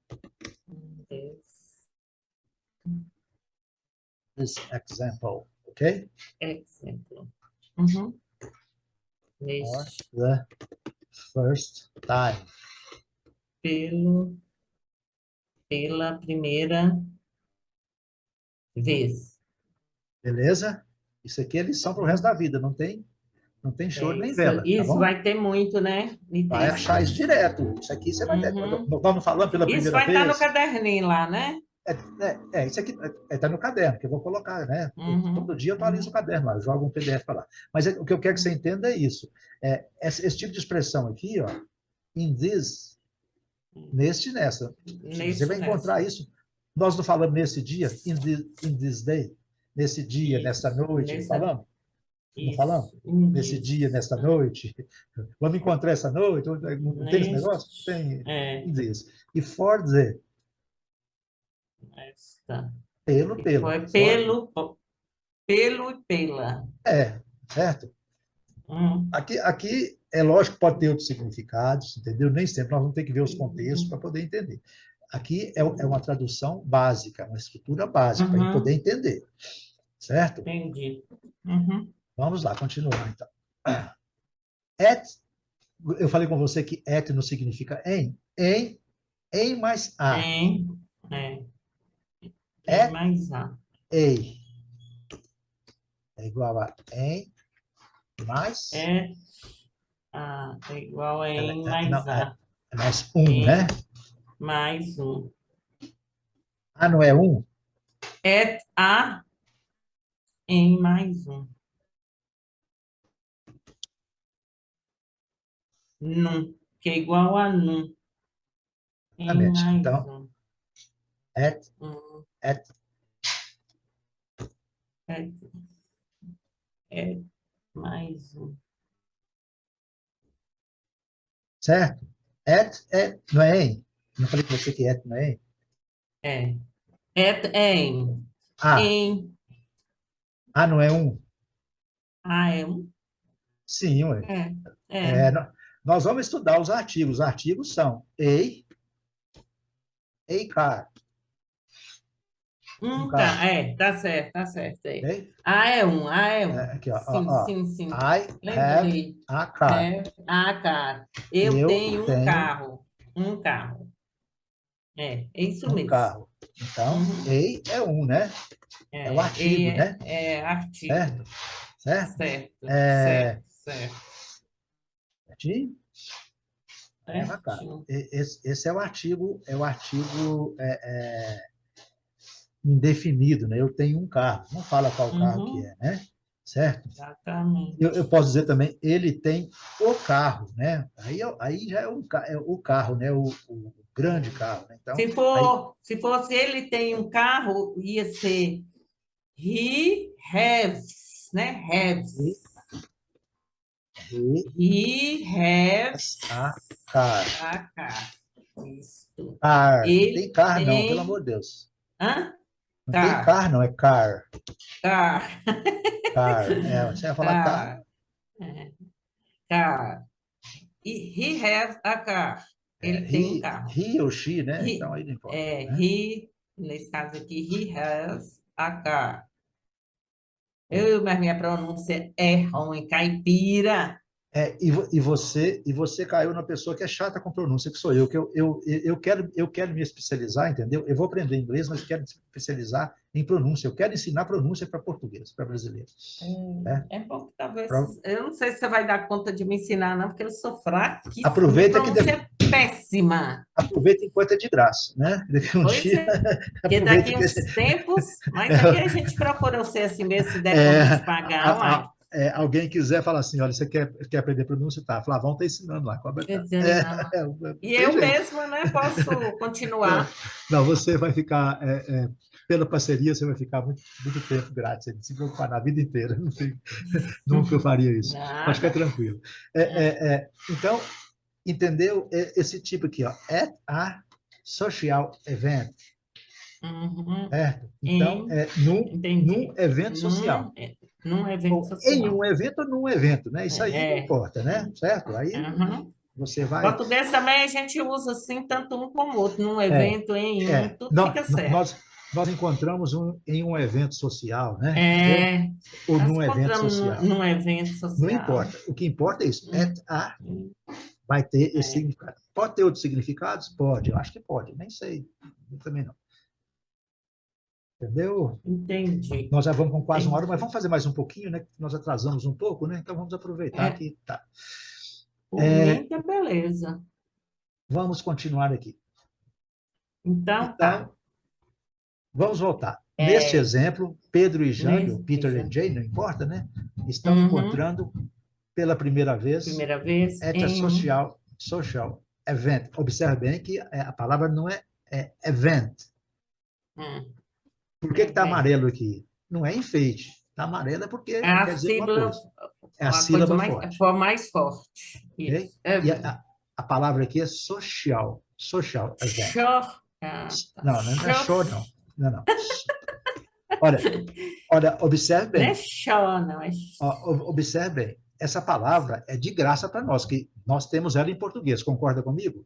example, ok? Exemplo. Uhum. For Neste, the first time. pela primeira vez. Beleza? Isso aqui é lição para o resto da vida, não tem choro nem vela, tá Isso bom? vai ter muito, né? De Vai texto. achar isso direto. Isso aqui você vai ter. Uhum. Vamos falando pela Isso primeira vai estar no vez. caderninho lá, né? Isso aqui está no caderno, que eu vou colocar, né? Todo dia eu atualizo o caderno lá, eu jogo um PDF para lá. Mas o que eu quero que você entenda é isso. Esse tipo de expressão aqui, ó, in this, neste, nessa. Você vai encontrar isso. Nós não falamos nesse dia, in this day, nesse dia, nessa noite, não falamos? Não falamos? Nesse dia, nessa noite. Vamos encontrar essa noite? Não tem esse negócio? Tem in this. E for the, Esta. pelo. Foi pelo e pela. Certo? Aqui é lógico que pode ter outros significados, entendeu? Nem sempre nós vamos ter que ver os contextos para poder entender. Aqui é uma tradução básica, uma estrutura básica, para a gente poder entender. Certo? Entendi. Vamos lá, continuar então. At, eu falei com você que at não significa em. Em mais a. Em mais a. É igual a em mais. É igual a em mais a. É mais um, né? Mais um. A não é um? É a em mais um. Num, que é igual a num. Em mais então, um. At mais um. Certo? Não é em? Não falei com você que at não é em? Em. A. Em. A não é um? A é um? Sim, ué. Nós vamos estudar os artigos. Os artigos são a car. Tá certo. Okay? A é um. Aqui, ó, Sim. I have a car. A car. Eu tenho um carro. Um carro. É isso mesmo. Carro. Então, a é um, né? É o artigo, né? É artigo. Certo? Certo. Certinho? Esse é o artigo, indefinido, né? Eu tenho um carro. Não fala qual carro que é, né? Certo? Exatamente. Eu posso dizer também, ele tem o carro, né? Aí já é o carro, né? O grande carro, né? Então, se fosse ele tem um carro, ia ser he has, né? He has a car. Isso. Car. Não tem carro, não, pelo amor de Deus. Hã? Não tem carro, não, é car. Car. Você vai falar car. Car. He has a car. Ele tem um carro. He ou she, né? Então aí não importa. Nesse caso aqui, he has a car. Mas minha pronúncia é ruim, caipira. E você caiu na pessoa que é chata com pronúncia, que sou eu, que eu quero me especializar, entendeu? Eu vou aprender inglês, mas quero me especializar em pronúncia. Eu quero ensinar pronúncia para português, para brasileiro. É bom que talvez... Eu não sei se você vai dar conta de me ensinar, não, porque eu sou fraquíssima. Aproveita que... Pronúncia é péssima. Aproveita enquanto é de graça, né? Porque daqui uns tempos... Mas aqui a gente procura ser assim mesmo, se der conta de pagar, mas... Alguém quiser falar assim, olha, você quer aprender pronúncia? Tá, Flavão está ensinando lá. E eu mesma, né, posso continuar. Não, você vai ficar, pela parceria, você vai ficar muito tempo grátis, sem se preocupar na vida inteira. Nunca eu faria isso. Pode ficar tranquilo. Então, entendeu? Esse tipo aqui, ó, at a social event. Certo? Então, num evento social. Num evento Ou em social. um evento ou num evento, né? Isso aí não É. importa, né? Certo? Aí Uhum. você vai. Português também a gente usa assim, tanto um como o outro, num É, evento, em um, é. tudo fica certo. Nós encontramos em um evento social, né? Entendeu? É, Ou nós num evento encontramos social. num evento Não social. importa. O que importa é isso. Hum, Vai ter esse é, significado. Pode ter outros significados? Pode. Eu acho que pode. Nem sei. Eu também não. Entendeu? entendi, Nós já vamos com quase uma hora, mas entendi. vamos fazer mais um pouquinho, né? Nós atrasamos um pouco, né? Então vamos aproveitar É, que tá. por mim, tá beleza. Vamos continuar aqui. Então, tá. Então, vamos voltar. Neste É, exemplo, Pedro e Jane, ou nesse, Peter e Jane, não importa, né? Estão uhum, encontrando pela primeira vez primeira vez at a em um. social event. Observe bem que a palavra não é event. Hum, Por que está evento. amarelo aqui? Não é enfeite. Está amarelo é porque É a quer dizer alguma sílaba, coisa. É a a coisa sílaba mais, forte. for mais forte. Ok? Isso, E evento. a palavra aqui é social. Social event. Short, ah, tá. Não é show, Short, não. Não, não. Olha, observe não é bem. show, não, é Observe bem. Essa palavra é de graça para nós, que nós temos ela em português. Concorda comigo?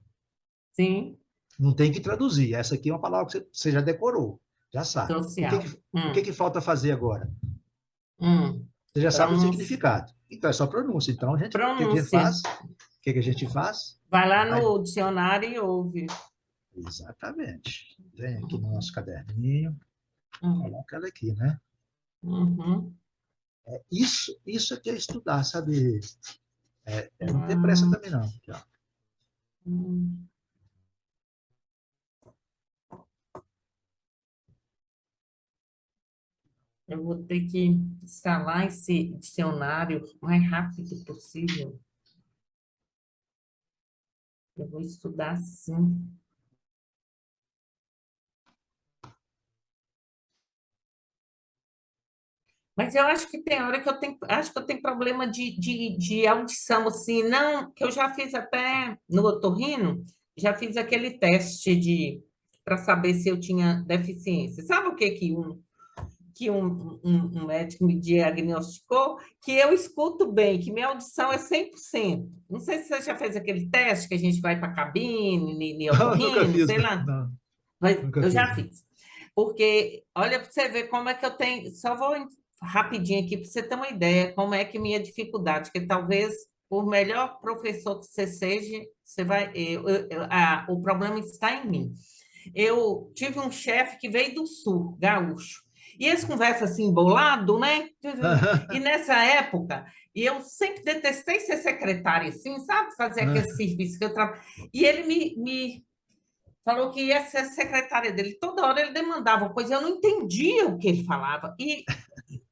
sim, Não tem que traduzir. Essa aqui é uma palavra que você já decorou, já sabe. social. O que falta fazer agora? Hum, Você já sabe o pronúncia. significado. Então é só pronúncia. Então, o que a gente Pronúncia. faz? O que a gente faz? Vai lá Vai. no dicionário e ouve. Exatamente. Vem aqui no nosso caderninho, Hum, coloca ela aqui, né? uhum. Isso é que é estudar, sabe? Não ter pressa Ah, também, não. Aqui, ó. hum. Eu vou ter que instalar esse dicionário o mais rápido possível. Eu vou estudar sim. Mas eu acho que tem hora que acho que eu tenho problema de audição, assim, não, que eu já fiz até no otorrino, já fiz aquele teste para saber se eu tinha deficiência. Sabe o que um médico me diagnosticou? Que eu escuto bem, que minha audição é 100%. Não sei se você já fez aquele teste que a gente vai para a cabine, em Não, nunca otorrino, fiz, sei não. lá. Não, Mas nunca eu fiz, já não. fiz. Porque, olha, para você ver como é que eu tenho. Só vou rapidinho aqui para você ter uma ideia como é que minha dificuldade, que talvez, por melhor professor que você seja, você vai. O problema está em mim. Eu tive um chefe que veio do sul, gaúcho. E eles conversam assim, embolado, né? E nessa época, e eu sempre detestei ser secretária, assim, sabe? Fazer aquele serviço que eu trabalho. E ele me falou que ia ser secretária dele. Toda hora ele demandava coisa, eu não entendia o que ele falava. E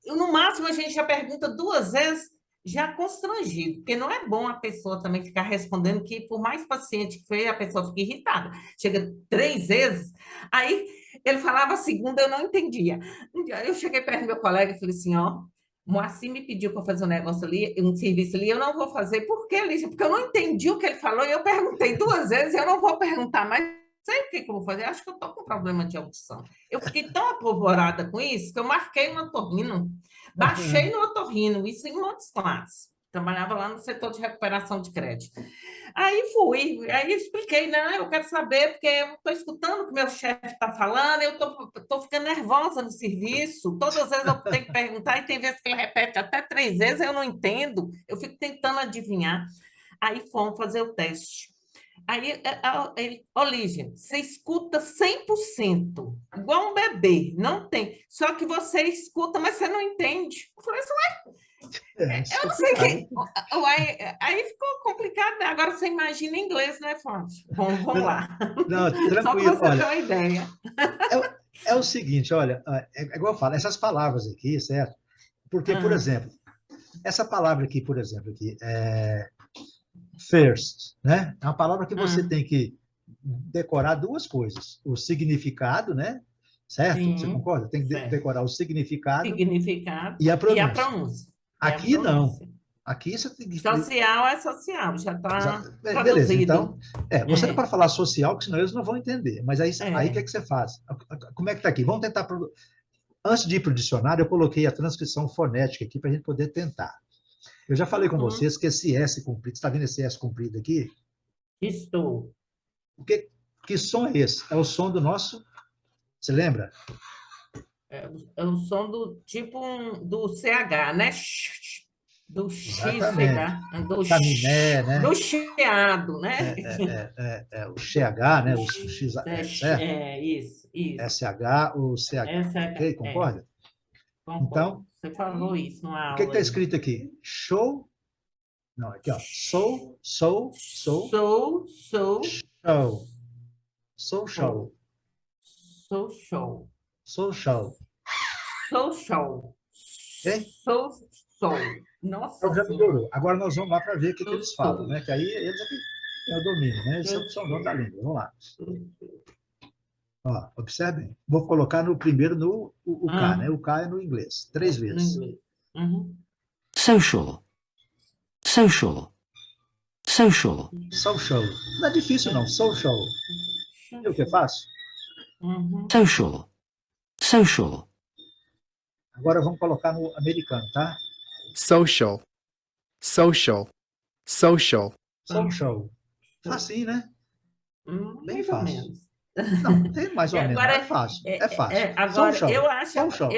no máximo a gente já pergunta duas vezes, já constrangido, porque não é bom a pessoa também ficar respondendo que, por mais paciente que foi, a pessoa fica irritada. Chega três vezes, aí ele falava a segunda, eu não entendia. Um dia eu cheguei perto do meu colega e falei assim, ó, Moacir me pediu para fazer um negócio ali, um serviço ali, eu não vou fazer. Por quê, Lígia? Porque eu não entendi o que ele falou e eu perguntei duas vezes, eu não vou perguntar mais. Sei o que eu vou fazer, acho que eu estou com problema de audição. Eu fiquei tão apavorada com isso que eu marquei um otorrino, baixei no otorrino, isso em Montes Claros. Trabalhava lá no setor de recuperação de crédito. Aí fui, aí expliquei, não, eu quero saber, porque eu estou escutando o que meu chefe está falando, eu estou ficando nervosa no serviço, todas as vezes eu tenho que perguntar, e tem vezes que ele repete até três vezes, eu não entendo, eu fico tentando adivinhar. Aí fomos fazer o teste. Aí ele, Lígia, você escuta 100%, igual um bebê, não tem. Só que você escuta, mas você não entende. Eu falei assim, Isso é eu não sei o complicado. que. Aí ficou complicado. Agora você imagina em inglês, né, Flávio? Vamos Não, lá. não, Só para tranquilo. você ter Olha, uma ideia. é o seguinte, olha, é igual eu falo, essas palavras aqui, certo? Porque, por Ah, exemplo, essa palavra aqui, por exemplo, aqui, first, né? É uma palavra que você ah, tem que decorar duas coisas: o significado, né? Certo? Você sim, concorda? Tem que certo. decorar o significado Significado e a e a pronúncia. pronúncia. E a Aqui não. pronúncia. Aqui você tem que. Social é social, já está Beleza, traduzido. então, você não É, pode falar social, porque senão eles não vão entender. Mas aí o que é é. que você faz? Como é que está aqui? Vamos tentar. Antes de ir para o dicionário, eu coloquei a transcrição fonética aqui para a gente poder tentar. Eu já falei com vocês que esse S comprido, você está vendo esse S comprido aqui? Estou. Que som é esse? É o som do nosso... Você lembra? É o som do tipo do CH, né? Do Exatamente. XCH, Chaminé, né? do chiado, né? O CH, né? O X, certo? Isso. SH, o CH. Ok, concorda? Concordo. Então, Você falou isso numa o que aula está aí. escrito aqui? Show. Não, aqui, ó. Show. Sou. Show. Sou show. Sou show. Sou show. Sou show. Ok? Sou. Nossa Então já Senhora. melhorou. Agora nós vamos lá para ver o que eles falam, né? Que aí eles aqui têm o domínio, né? Eles são donos da língua. Vamos lá. Ó, observem. Vou colocar no primeiro no o K, né? O K é no inglês. 3 No vezes. inglês. Uhum. Social. Social. Social. Social. Não é difícil, não. Social. Viu o que é fácil? Uhum. Social. Social. Agora vamos colocar no americano, tá? Social. Social. Social. Social. Facinho, né? Bem Mais ou fácil. menos. Não, tem mais ou E menos. agora, É fácil. É fácil. agora, Social. eu acho. Social.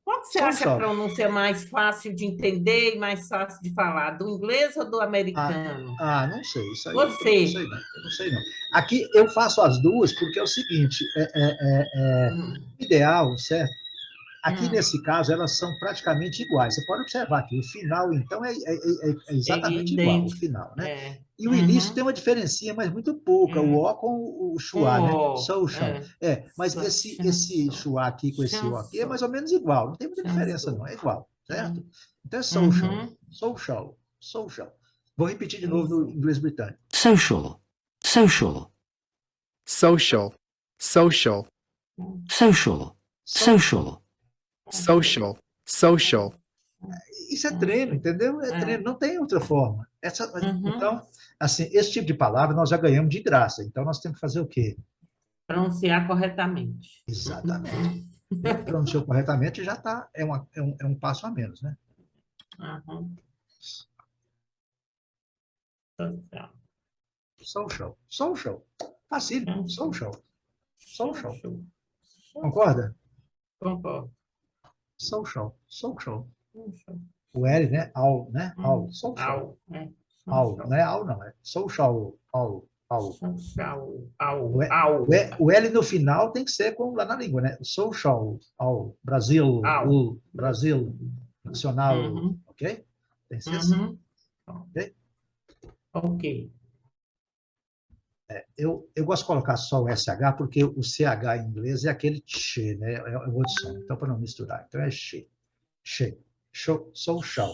Qual que você Social. acha a pronúncia mais fácil de entender e mais fácil de falar? Do inglês ou do americano? Não sei. Isso aí Você. eu não sei, não. Eu não sei, não. Aqui eu faço as duas porque é o seguinte: o ideal, certo? Aqui, nesse caso, elas são praticamente iguais. Você pode observar que o final, então, é exatamente igual, o final, né? E o início tem uma diferencinha, mas muito pouca, o O com o schwa, né? Social. Mas esse schwa aqui com esse O aqui é mais ou menos igual, não tem muita diferença, não, é igual, certo? Então é social. Vou repetir de novo no inglês britânico. Social. Social. Social. Social. Social. Social. Social. Social. Isso é treino, entendeu? É treino, não tem outra forma. Então, assim, esse tipo de palavra nós já ganhamos de graça. Então, nós temos que fazer o quê? Pronunciar corretamente. Exatamente. Pronunciou corretamente já está, é um passo a menos, né? Uhum. Social. Facílimo. Social. Concorda? Concordo. Social. O L, né? All, né? All. Social. All, não é all, não. É social. All. O L no final tem que ser como lá na língua, né? Social. All. Brasil. Brasil. Nacional. Ok? Tem que ser assim. Ok? Ok. Eu gosto de colocar só o SH, porque o CH em inglês é aquele che, né? É o outro som. Então, para não misturar. Então, é che. Social.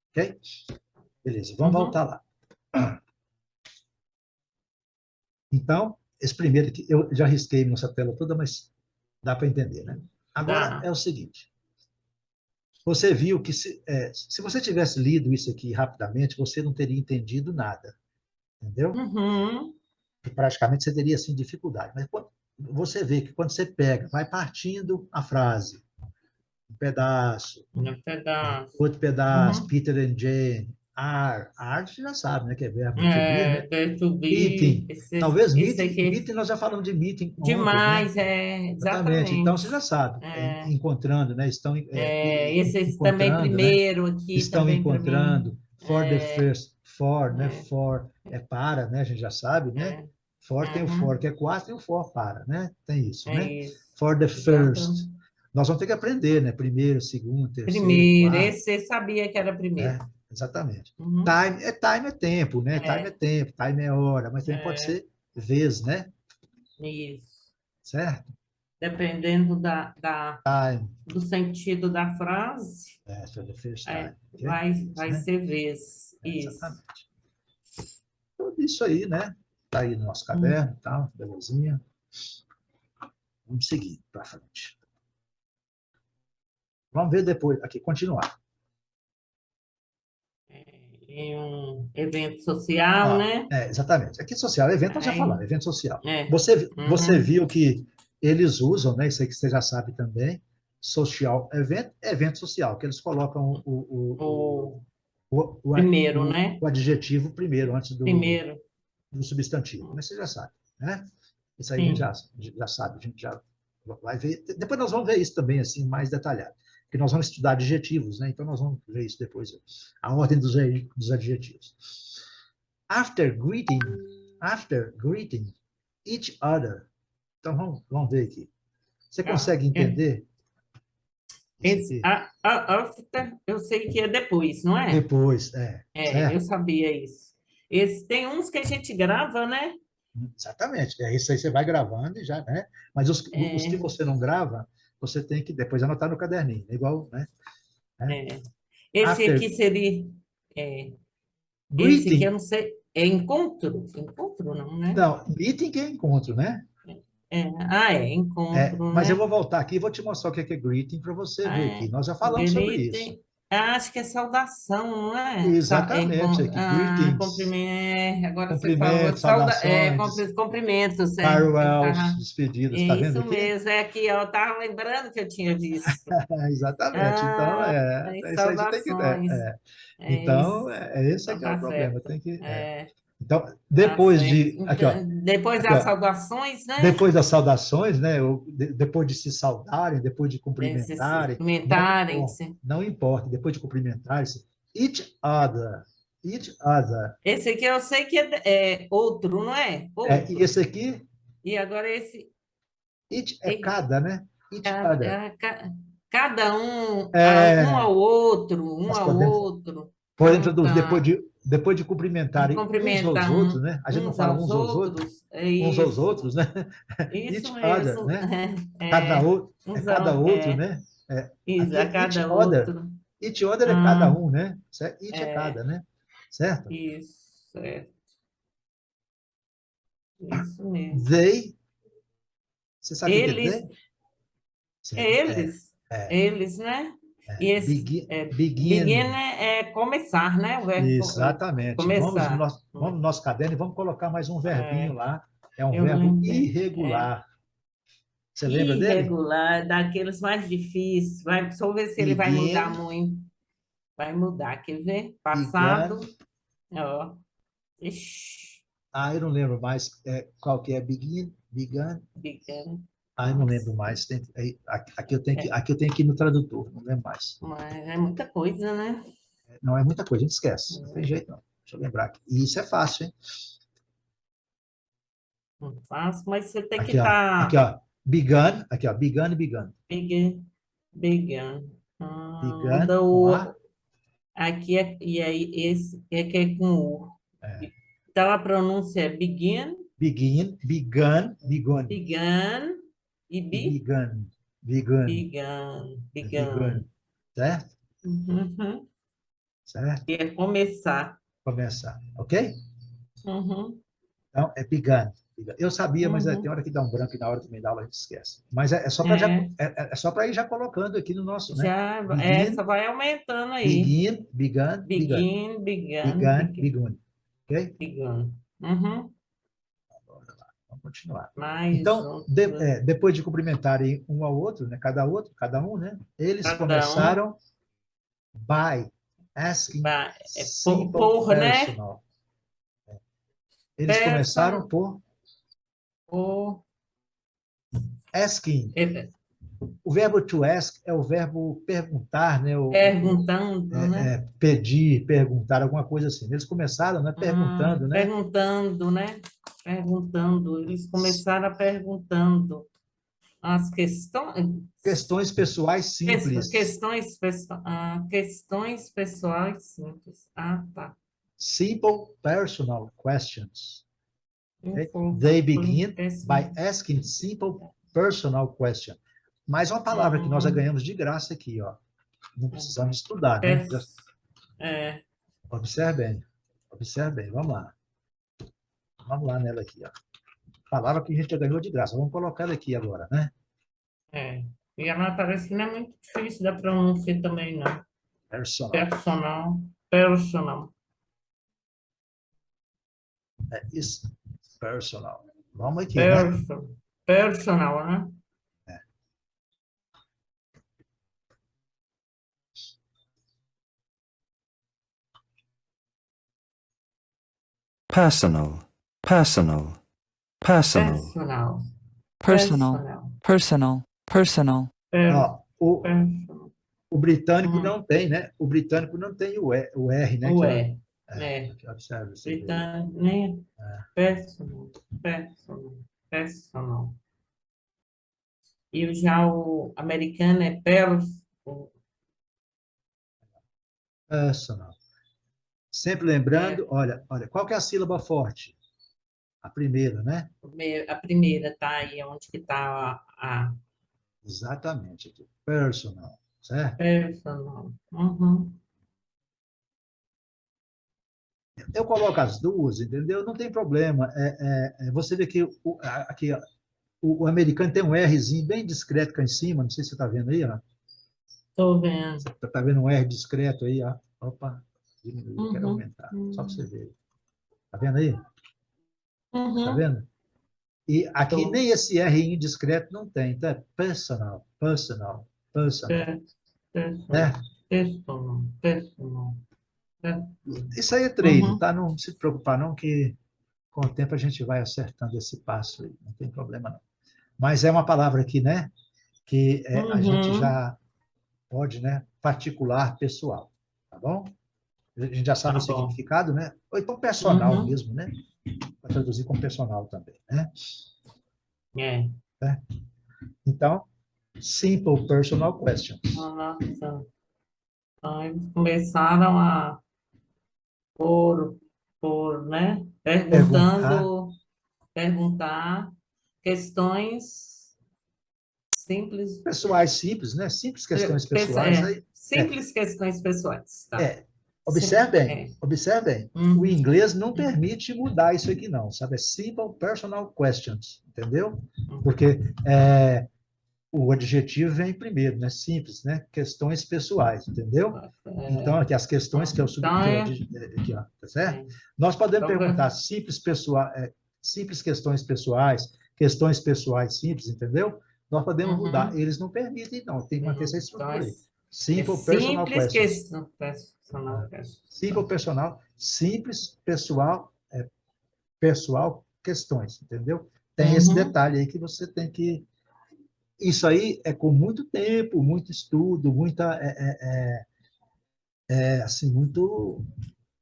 Ok? Beleza, vamos voltar lá. Então, esse primeiro aqui, eu já risquei nossa tela toda, mas dá para entender, né? Agora, é o seguinte. Você viu que, se você tivesse lido isso aqui rapidamente, você não teria entendido nada. Entendeu? Praticamente você teria, assim, dificuldade. Mas você vê que quando você pega, vai partindo a frase, um pedaço, outro pedaço, Peter and Jane, are, você já sabe, né, que é verbo to be, né? To be, Meeting. Talvez esse meeting, nós já falamos de meeting ontem, demais, né? exatamente. Então, você já sabe, encontrando, né? Estão esse também encontrando, primeiro né? aqui. Estão também encontrando, for the first, for, né? For é para, né? A gente já sabe, né? For tem o for, que é 4, e o for para, né? Tem isso, né? Isso. For the first. Nós vamos ter que aprender, né? Primeiro, segundo, terceiro, Primeiro, quarto. esse você sabia que era primeiro. Exatamente. Time é tempo, né? Time é tempo, time é hora, mas também pode ser vez, né? Isso. Certo? Dependendo do sentido da frase, For the first time. vai ser vez. Isso. Exatamente. Tudo isso aí, né? Tá aí no nosso caderno, tá? Belezinha. Vamos seguir para frente. Vamos ver depois, aqui, continuar. Em um evento social, né? Exatamente. Aqui social, evento nós já falamos, evento social. É. Você viu que eles usam, né? Isso aí que você já sabe também, social event, evento social, que eles colocam Primeiro, né? o adjetivo primeiro, antes Primeiro, do substantivo. Mas você já sabe, né? Isso aí a sim. gente já sabe, a gente já vai ver. Depois nós vamos ver isso também, assim, mais detalhado. Porque nós vamos estudar adjetivos, né? Então nós vamos ver isso depois, a ordem dos adjetivos. After greeting each other. Então vamos ver aqui. Você consegue entender? Isso aqui? After, eu sei que é depois, não é? Depois, certo? Eu sabia isso. Tem uns que a gente grava, né? Exatamente. É isso aí, você vai gravando e já, né? Mas os que você não grava, você tem que depois anotar no caderninho, igual, né? Esse After aqui seria. Esse aqui eu greeting. não sei. É encontro? Encontro, não, né? Não, meeting que é encontro, né? Encontro, Mas eu né? vou voltar aqui e vou te mostrar o que é greeting para você ver aqui. Nós já falamos sobre isso. Greeting. Acho que é saudação, não é? Exatamente, aqui, greetings, Agora você falou. cumprimentos, saudações, Cumprimentos, farewells, despedidas, tá vendo Isso aqui? mesmo, é aqui, ó, eu estava lembrando que eu tinha visto. Exatamente. Então, isso aí você tem que. Saudações. Então, Isso. esse é Então que é o tá problema. certo. Tem que. É, Então, tá depois certo. de. Aqui, ó. Depois Aqui, das ó. saudações, né? Depois das saudações, né? Depois de se saudarem, depois de Esses cumprimentarem, não comentarem. importa. Não importa. Depois de cumprimentarem-se, each other. Each other. Esse aqui eu sei que é outro, não é? Outro. E esse aqui, E agora esse. each é cada, né? Each other. Cada um, um É, ao outro, um nós ao podemos outro. pôr dentro Então tá. depois de De cumprimentarem uns aos cumprimentar outros, né? A gente não uns fala aos uns aos outros, outros. É uns aos isso. outros, né? Isso Each other, mesmo. né? Cada outro, É, né? isso, Aqui a é each cada other. outro. Each other é cada Ah, um, né? Each é é, cada, né? Certo? isso, é, isso mesmo. They, você sabe o que é Eles, they? é Sim, é. eles, né? E esse begin Begin. é começar, né? O verbo Exatamente. começar. Vamos no nosso caderno e vamos colocar mais um verbinho É, lá. É um eu verbo lembro. É, irregular. Você lembra dele? irregular, daqueles mais difíceis. Só ver se ele vai mudar Begin, muito. Vai mudar, quer ver? Passado, began. ó. Ixi, Eu não lembro mais qual que é. Begin, began. began. Eu não Nossa, lembro mais. Aqui eu tenho que ir no tradutor, não lembro mais. mas é muita coisa, né? Não é muita coisa, a gente esquece. Não tem jeito, não. Deixa eu lembrar aqui. E isso é fácil, hein? Não faço, mas você tem que Aqui, ó. Aqui, estar ó. Began. Aqui, ó. Began e began. began. Began com A. Aqui e aí esse é que é com U. É. Então a pronúncia é begin, Begin, began, begun. began e E began. Begun. began. Begun. Certo? Uhum. Certo? E é começar. Começar. Ok? Uhum. Então, é begun. Eu sabia, mas tem Uhum. hora que dá um branco e na hora também da aula a gente esquece. Mas é só É, para ir já colocando aqui no nosso, né? só vai aumentando aí. Begin, begun, begun. Begun, Begin, begun. Ok? begun. Uhum. Vamos continuar. Mais Então, outro. depois de cumprimentarem um ao outro, né? Cada um, né? Eles Cada um começaram by asking vai, simple né? personal. Eles começaram por Por, asking. O verbo to ask é o verbo perguntar, né? perguntando, né? Pedir, perguntar, alguma coisa assim. Eles começaram, né? Perguntando, né? Perguntando, né? Perguntando. Eles começaram perguntando as questões, Questões pessoais simples. questões pessoais simples. Ah, tá. Simple personal questions. Okay? They begin by asking simple personal questions. Mais uma palavra que nós já ganhamos de graça aqui, ó. Não precisamos estudar, né? Observe bem. Observe bem. Vamos lá. Vamos lá nela aqui, ó. Palavra que a gente já ganhou de graça. Vamos colocar ela aqui agora, né? E ela parece que não é muito difícil da pronúncia também, não. Personal. Personal. É isso. Personal. Vamos aqui, né? Personal, né? personal, personal, personal, Personal. personal, personal, personal, Ó, Personal. o britânico Hum. não tem, né? O britânico não tem o R, né? O Aqui, ó. é. Aqui, observe, você vê. Britânico, né? Personal. Personal. Personal. E já o americano é Personal. Sempre lembrando, olha, qual que é a sílaba forte? A primeira, né? a primeira tá aí, onde que tá a Exatamente, aqui. Personal, certo? personal. Uhum. Eu coloco as duas, entendeu? Não tem problema. Você vê que aqui, ó, o americano tem um Rzinho bem discreto cá em cima, não sei se você está vendo aí, ó. Tô vendo. Tá vendo um R discreto aí, ó? Opa, diminuiu, eu quero Uhum. aumentar, só para você ver. Tá vendo aí? Tá Uhum. vendo? E aqui Tô. nem esse R discreto não tem, então é personal, personal, personal, né? Personal. Personal. Personal. Isso aí é treino, Uhum. tá? Não se preocupar não que com o tempo a gente vai acertando esse passo aí, não tem problema não. Mas é uma palavra aqui, né? Que a gente Uhum. já pode, né? Particular, pessoal, tá bom? A gente já sabe Tá o bom. significado, né? Ou então personal Uhum. mesmo, né? Para traduzir como personal também, né? É. Então, simple personal questions. Nossa. Aí eles começaram a por, né? Perguntar Perguntar questões simples, pessoais simples, né? Simples questões pessoais. Aí, é, simples questões pessoais, tá? é, observe É. bem. O Uhum. inglês não permite mudar isso aqui, não, sabe? É simple personal questions, entendeu? Porque o adjetivo vem primeiro, né? Simples, né? Questões pessoais, entendeu? Então, aqui as questões que é o Então, que é o aqui, ó, tá certo? Nós podemos então, perguntar simples questões pessoais, questões pessoais simples, entendeu? Nós podemos mudar. uhum. Eles não permitem, não. Tem que manter essa Então, estrutura aí. é Simple personal simples questions. questão personal Simple personal, simples pessoal, pessoal questões, entendeu? Tem esse Uhum. detalhe aí que você tem que. Isso aí é com muito tempo, muito estudo, muita assim, muito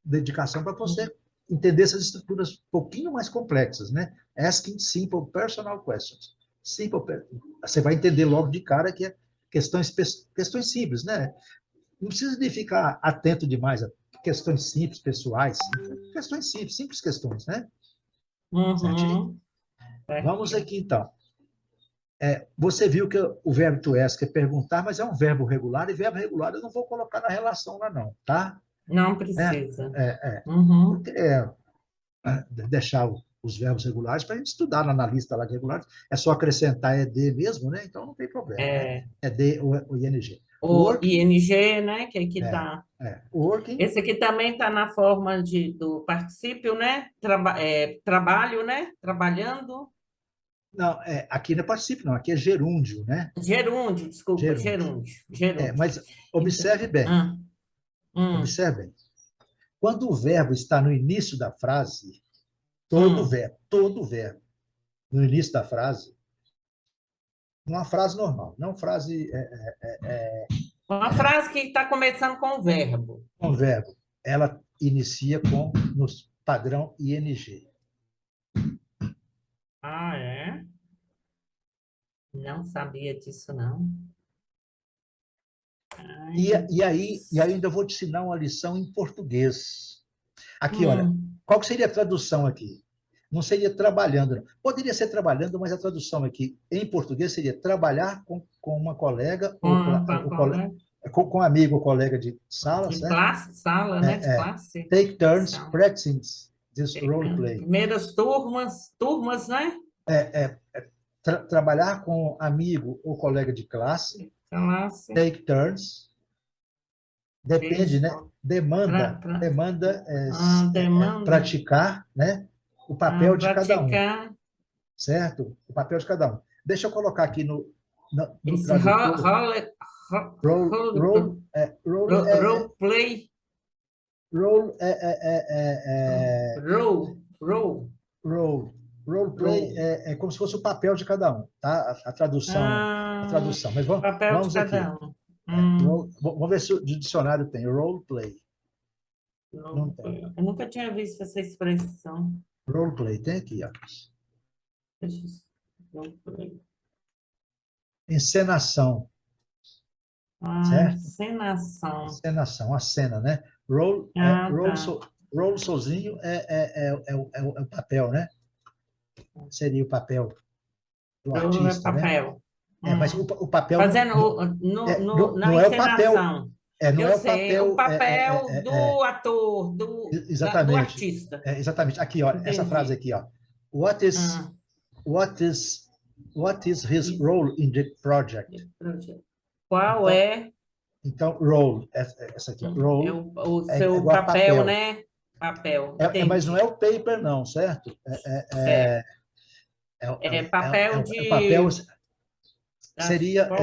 dedicação para você entender essas estruturas um pouquinho mais complexas, né? Asking simple personal questions. Você vai entender logo de cara que é questões simples, né? Não precisa de ficar atento demais a questões simples, pessoais, questões simples, simples questões, né? Certinho? Uhum. Vamos Certinho. aqui, então. Você viu que o verbo to ask é perguntar, mas é um verbo regular, e verbo regular eu não vou colocar na relação lá não, tá? Não É, precisa. porque Uhum. deixar os verbos regulares para a gente estudar na lista lá de regulares. É só acrescentar ED mesmo, né? Então não tem problema, né? É, ED ou ING. o Working, ING, né? Que aqui é, tá. working, Esse aqui também está na forma do particípio, né? Trabalho, né? Trabalhando. não, aqui não é particípio, não, aqui é gerúndio, né? Gerúndio, desculpa, Gerúndio. gerúndio, gerúndio. Mas Então, ah, observe bem. Quando o verbo está no início da frase, hum. todo verbo, no início da frase, uma frase normal, não frase Uma frase que está começando com o verbo. com verbo, ela inicia no padrão ING. Ah, é? Não sabia disso, não. Ai. E aí ainda vou te ensinar uma lição em português. Aqui, olha, Hum. qual que seria a tradução aqui? Não seria trabalhando, não. Poderia ser trabalhando, mas a tradução aqui em português seria trabalhar com uma colega com um amigo ou colega de sala, De certo? classe, sala, né? De classe. Take turns Sala. practicing this role play. Primeiras turmas, né? Trabalhar com amigo ou colega de classe. Classe. Take turns. Depende, né? Isso. Demanda Demanda. praticar, né? O papel de cada um, Praticar. certo? O papel de cada um. Deixa eu colocar aqui no Esse tradutor. Role role play. Role Row. role play Role. é como se fosse o papel de cada um, tá? A tradução, a Ah, tradução. Mas vamos, papel de vamos aqui. cada um. Hum, Vamos ver se o dicionário tem role play. Não role tem. play. Eu nunca tinha visto essa expressão. Role play tem aqui, ó. Deixa eu... Role play. Encenação, Ah, certo? encenação. Encenação, a cena, né? Role, Ah, role, tá. role sozinho é o papel, né? Seria o papel do Role é artista, né? papel. Mas Hum. o papel Fazendo na não é o papel, encenação. não Eu é o sei, o papel, papel do ator, do exatamente, artista. exatamente. Aqui, ó, essa frase Entendi. aqui, ó. What is, Ah, what is, what is his isso. role in the project? Qual Então, é, role, essa aqui, ó, é role o é seu igual a papel, papel. né? Papel, Mas não é entendi. o paper, não, certo? Certo. É papel É o papel, de...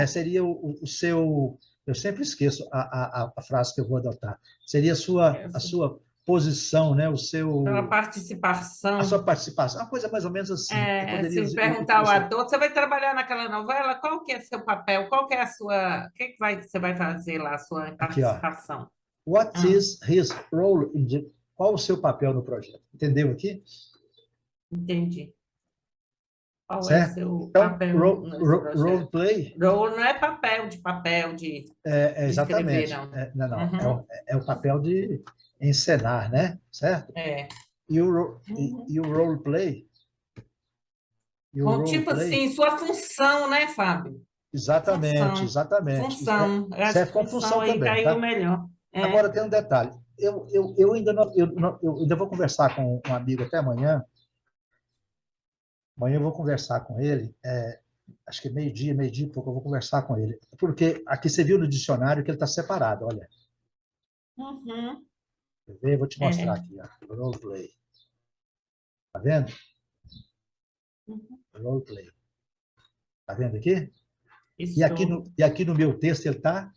seria o seu. Eu sempre esqueço a frase que eu vou adotar. Seria a sua posição, né? Pela A sua participação. participação. Uma coisa mais ou menos assim. Eu poderia Se perguntar ao ator, você vai trabalhar naquela novela, qual que é seu papel? Qual que é a sua... O que que você vai fazer lá, a sua aqui, ó. participação? What Ah, is his role in the... Qual o seu papel no projeto? Entendeu aqui? entendi. Qual é Certo? seu Então, papel nesse role projeto? play Role não é papel de escrever, exatamente. não. Não, Uhum, é o papel de encenar, né? Certo? é. E Uhum. e o role play, Tipo assim, sua função, né, Fábio? exatamente, Função. exatamente. Função. Eu acho Serve que como função função aí também, caiu tá? melhor. É. Agora tem um detalhe. Eu ainda não, eu ainda vou conversar com um amigo até amanhã. Amanhã eu vou conversar com ele. Acho que meio-dia e pouco eu vou conversar com ele. Porque aqui você viu no dicionário que ele está separado. Olha, Uhum, eu vou te mostrar é. aqui. Ó, roleplay. Tá vendo? Uhum. Roleplay. Tá vendo aqui? Isso. E aqui no meu texto ele está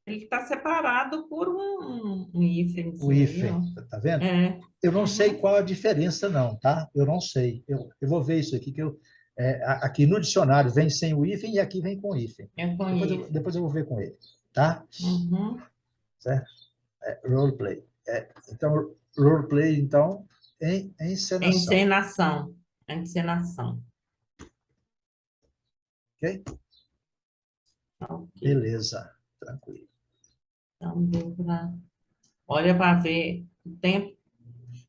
Ele está separado por um o hífenzinho. hífen. Tá vendo? É. Eu não sei Uhum. qual a diferença, não, tá? Eu não sei. Eu vou ver isso aqui, aqui no dicionário vem sem o hífen e aqui vem com hífen. É com hífen. Depois eu vou ver com ele, tá? Uhum. Certo? Roleplay. Então, roleplay, então, em encenação, Encenação. Encenação. ok? Ok. Beleza, tranquilo. Então, deu para... Olha para ver o tempo.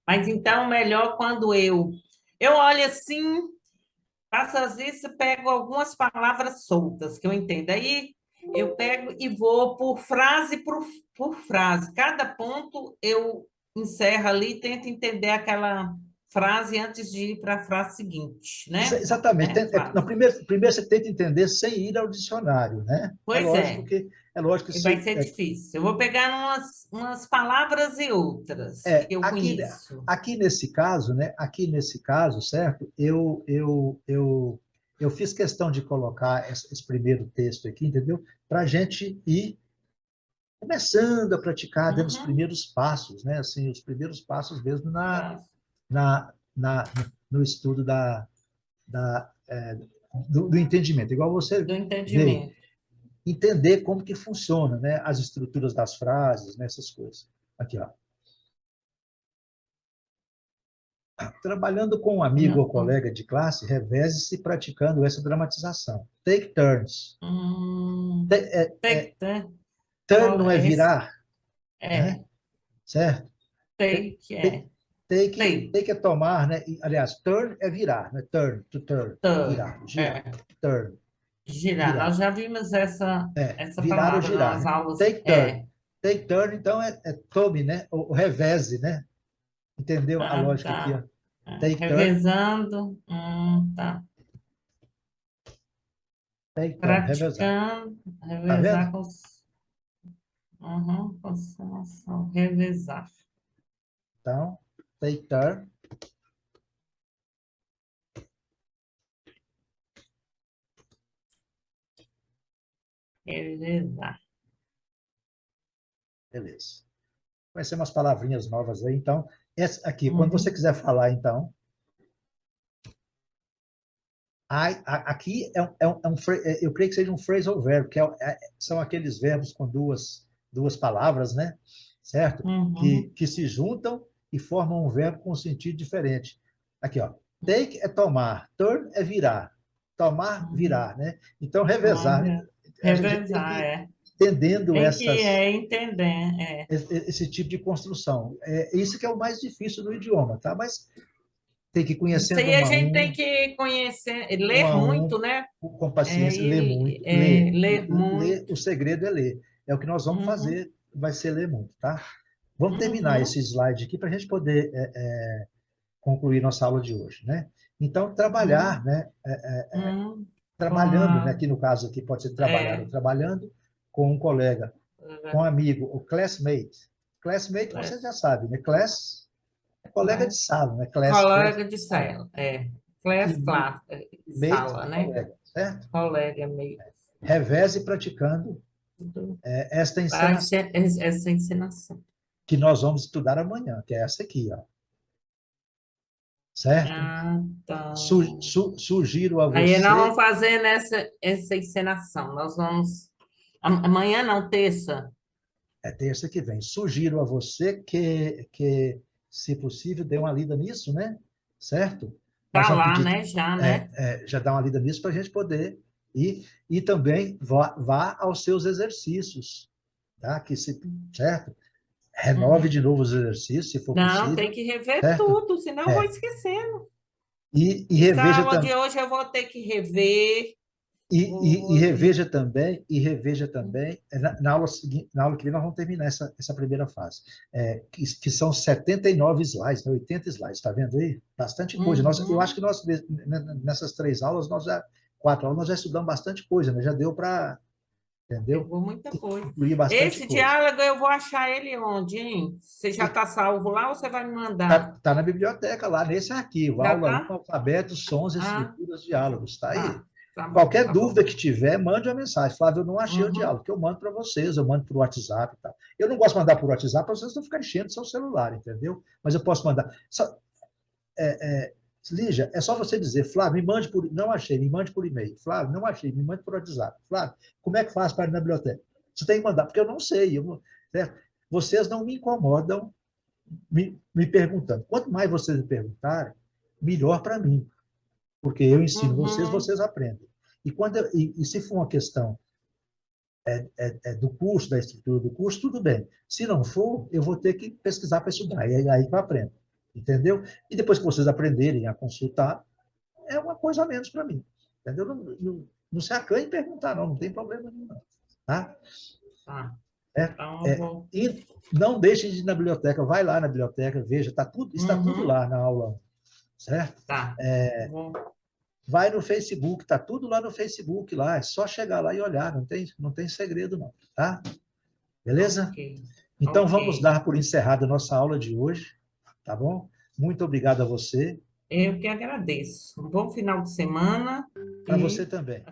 Mas então, melhor quando eu olho assim, faço às vezes, pego algumas palavras soltas que eu entendo. Aí eu pego e vou por frase por frase. Cada ponto eu encerro ali e tento entender aquela frase antes de ir para a frase seguinte, né? Exatamente. Né, Flávio? Primeiro você tenta entender sem ir ao dicionário, né? Pois é, É lógico que e vai você, ser difícil. Eu vou pegar umas palavras e outras que eu aqui, conheço. aqui nesse caso, né? Aqui nesse caso, certo? Eu fiz questão de colocar esse primeiro texto aqui, entendeu? Para a gente ir começando a praticar, dando os Uhum. primeiros passos, né? Assim, os primeiros passos mesmo Tá. na, no estudo do entendimento. Igual você Do veio, entendimento. entender como que funciona, né? As estruturas das frases, né? Essas coisas. Aqui, ó. Trabalhando com um amigo ou colega de classe, reveze-se praticando essa dramatização. Take turns. Hum, né? Turn Qual não é é esse? virar, né? É, Certo? take, Take, é. Take, take é tomar, né? Aliás, turn é virar, né? Turn, to turn, turn, virar, girar. é. Turn, Girar. Nós virar. já vimos essa Virar ou palavra girar, nas né? aulas. Take turn. É. Take turn, então, tome, né? O reveze, né? Entendeu a Ah, lógica aqui, ó? tá. É. Take turn, Revezando. Tá. take turn, revezar. Praticando. Tá vendo? Revezar com os. Uhum, consolação. Revezar. Então, take turn, Revezar. beleza. conhecer umas palavrinhas novas aí. Então, essa aqui, quando você quiser falar, então, aqui eu creio que seja um phrasal verb, que são aqueles verbos com duas palavras, né? Certo? Que se juntam e formam um verbo com um sentido diferente. Aqui, ó. Take é tomar, turn é virar. Tomar, virar, né? Então, revezar. Revezar, Entendendo entender, esse tipo de construção. Isso que é o mais difícil do idioma, tá? Mas tem que ir conhecendo Isso aí a gente tem que conhecer, ler muito, né? Com paciência, ler muito. Ler muito. O segredo é ler. É o que nós vamos fazer, vai ser ler muito, tá? Vamos terminar esse slide aqui para a gente poder concluir nossa aula de hoje, né? Então, trabalhar, né? Trabalhando, né? Aqui no caso aqui pode ser trabalhar ou trabalhando com um colega, com um amigo, o classmate. Classmate, você já sabe, né? Class é colega de sala, né? Colega de sala, Class, sala, né? Colega, certo? Colega, meio. Reveze praticando esta encenação. Essa encenação. Que nós vamos estudar amanhã, que é essa aqui, ó. Certo? Tá. Sugiro a você... Aí nós vamos fazer essa encenação. Nós vamos... Amanhã não, terça. É terça que vem. Sugiro a você que se possível, dê uma lida nisso, né? Certo? Tá lá, né? Já, né? Já dá uma lida nisso para a gente poder ir. E também vá aos seus exercícios, tá? Certo? Renove de novo os exercícios, se for possível. Não, tem que rever certo? tudo, senão eu vou esquecendo. E reveja aula de hoje eu vou ter que rever. E reveja também, na aula seguinte, na aula que vem nós vamos terminar essa primeira fase, que são 79 slides, né, 80 slides, está vendo aí? Bastante coisa. Eu acho que nós, nessas 4 aulas, nós já estudamos bastante coisa, né? Já deu para, entendeu? Pegou muita coisa. Esse diálogo eu vou achar ele onde, hein? Você já está salvo lá ou você vai me mandar? Está na biblioteca lá, nesse arquivo, Já aula 1, alfabeto, sons, estruturas, diálogos, está aí. Tá bom, Qualquer tá dúvida bom. que tiver, mande uma mensagem. Flávio, eu não achei o diálogo, que eu mando para vocês, eu mando por WhatsApp e tal. Eu não gosto de mandar por WhatsApp para vocês não ficarem enchendo seu celular, entendeu? Mas eu posso mandar. Lígia, é só você dizer, Flávio, me mande por... Não achei, me mande por e-mail. Flávio, não achei, me mande por WhatsApp. Flávio, como é que faz para ir na biblioteca? Você tem que mandar, porque eu não sei. Certo? Vocês não me incomodam me perguntando. Quanto mais vocês me perguntarem, melhor para mim. Porque eu ensino vocês aprendem. E se for uma questão do curso, da estrutura do curso, tudo bem. Se não for, eu vou ter que pesquisar para estudar. E é aí que eu aprendo. Entendeu? E depois que vocês aprenderem a consultar, é uma coisa a menos para mim. Entendeu? Não se acanhe em perguntar, não tem problema nenhum. Não. Tá? E não deixem de ir na biblioteca, vai lá na biblioteca, veja, está tudo lá na aula, certo? Tá. Vai no Facebook, está tudo lá no Facebook, lá, é só chegar lá e olhar, não tem segredo não, tá? Beleza? Então vamos dar por encerrada a nossa aula de hoje, tá bom? Muito obrigado a você. Eu que agradeço. Um bom final de semana. Para você também.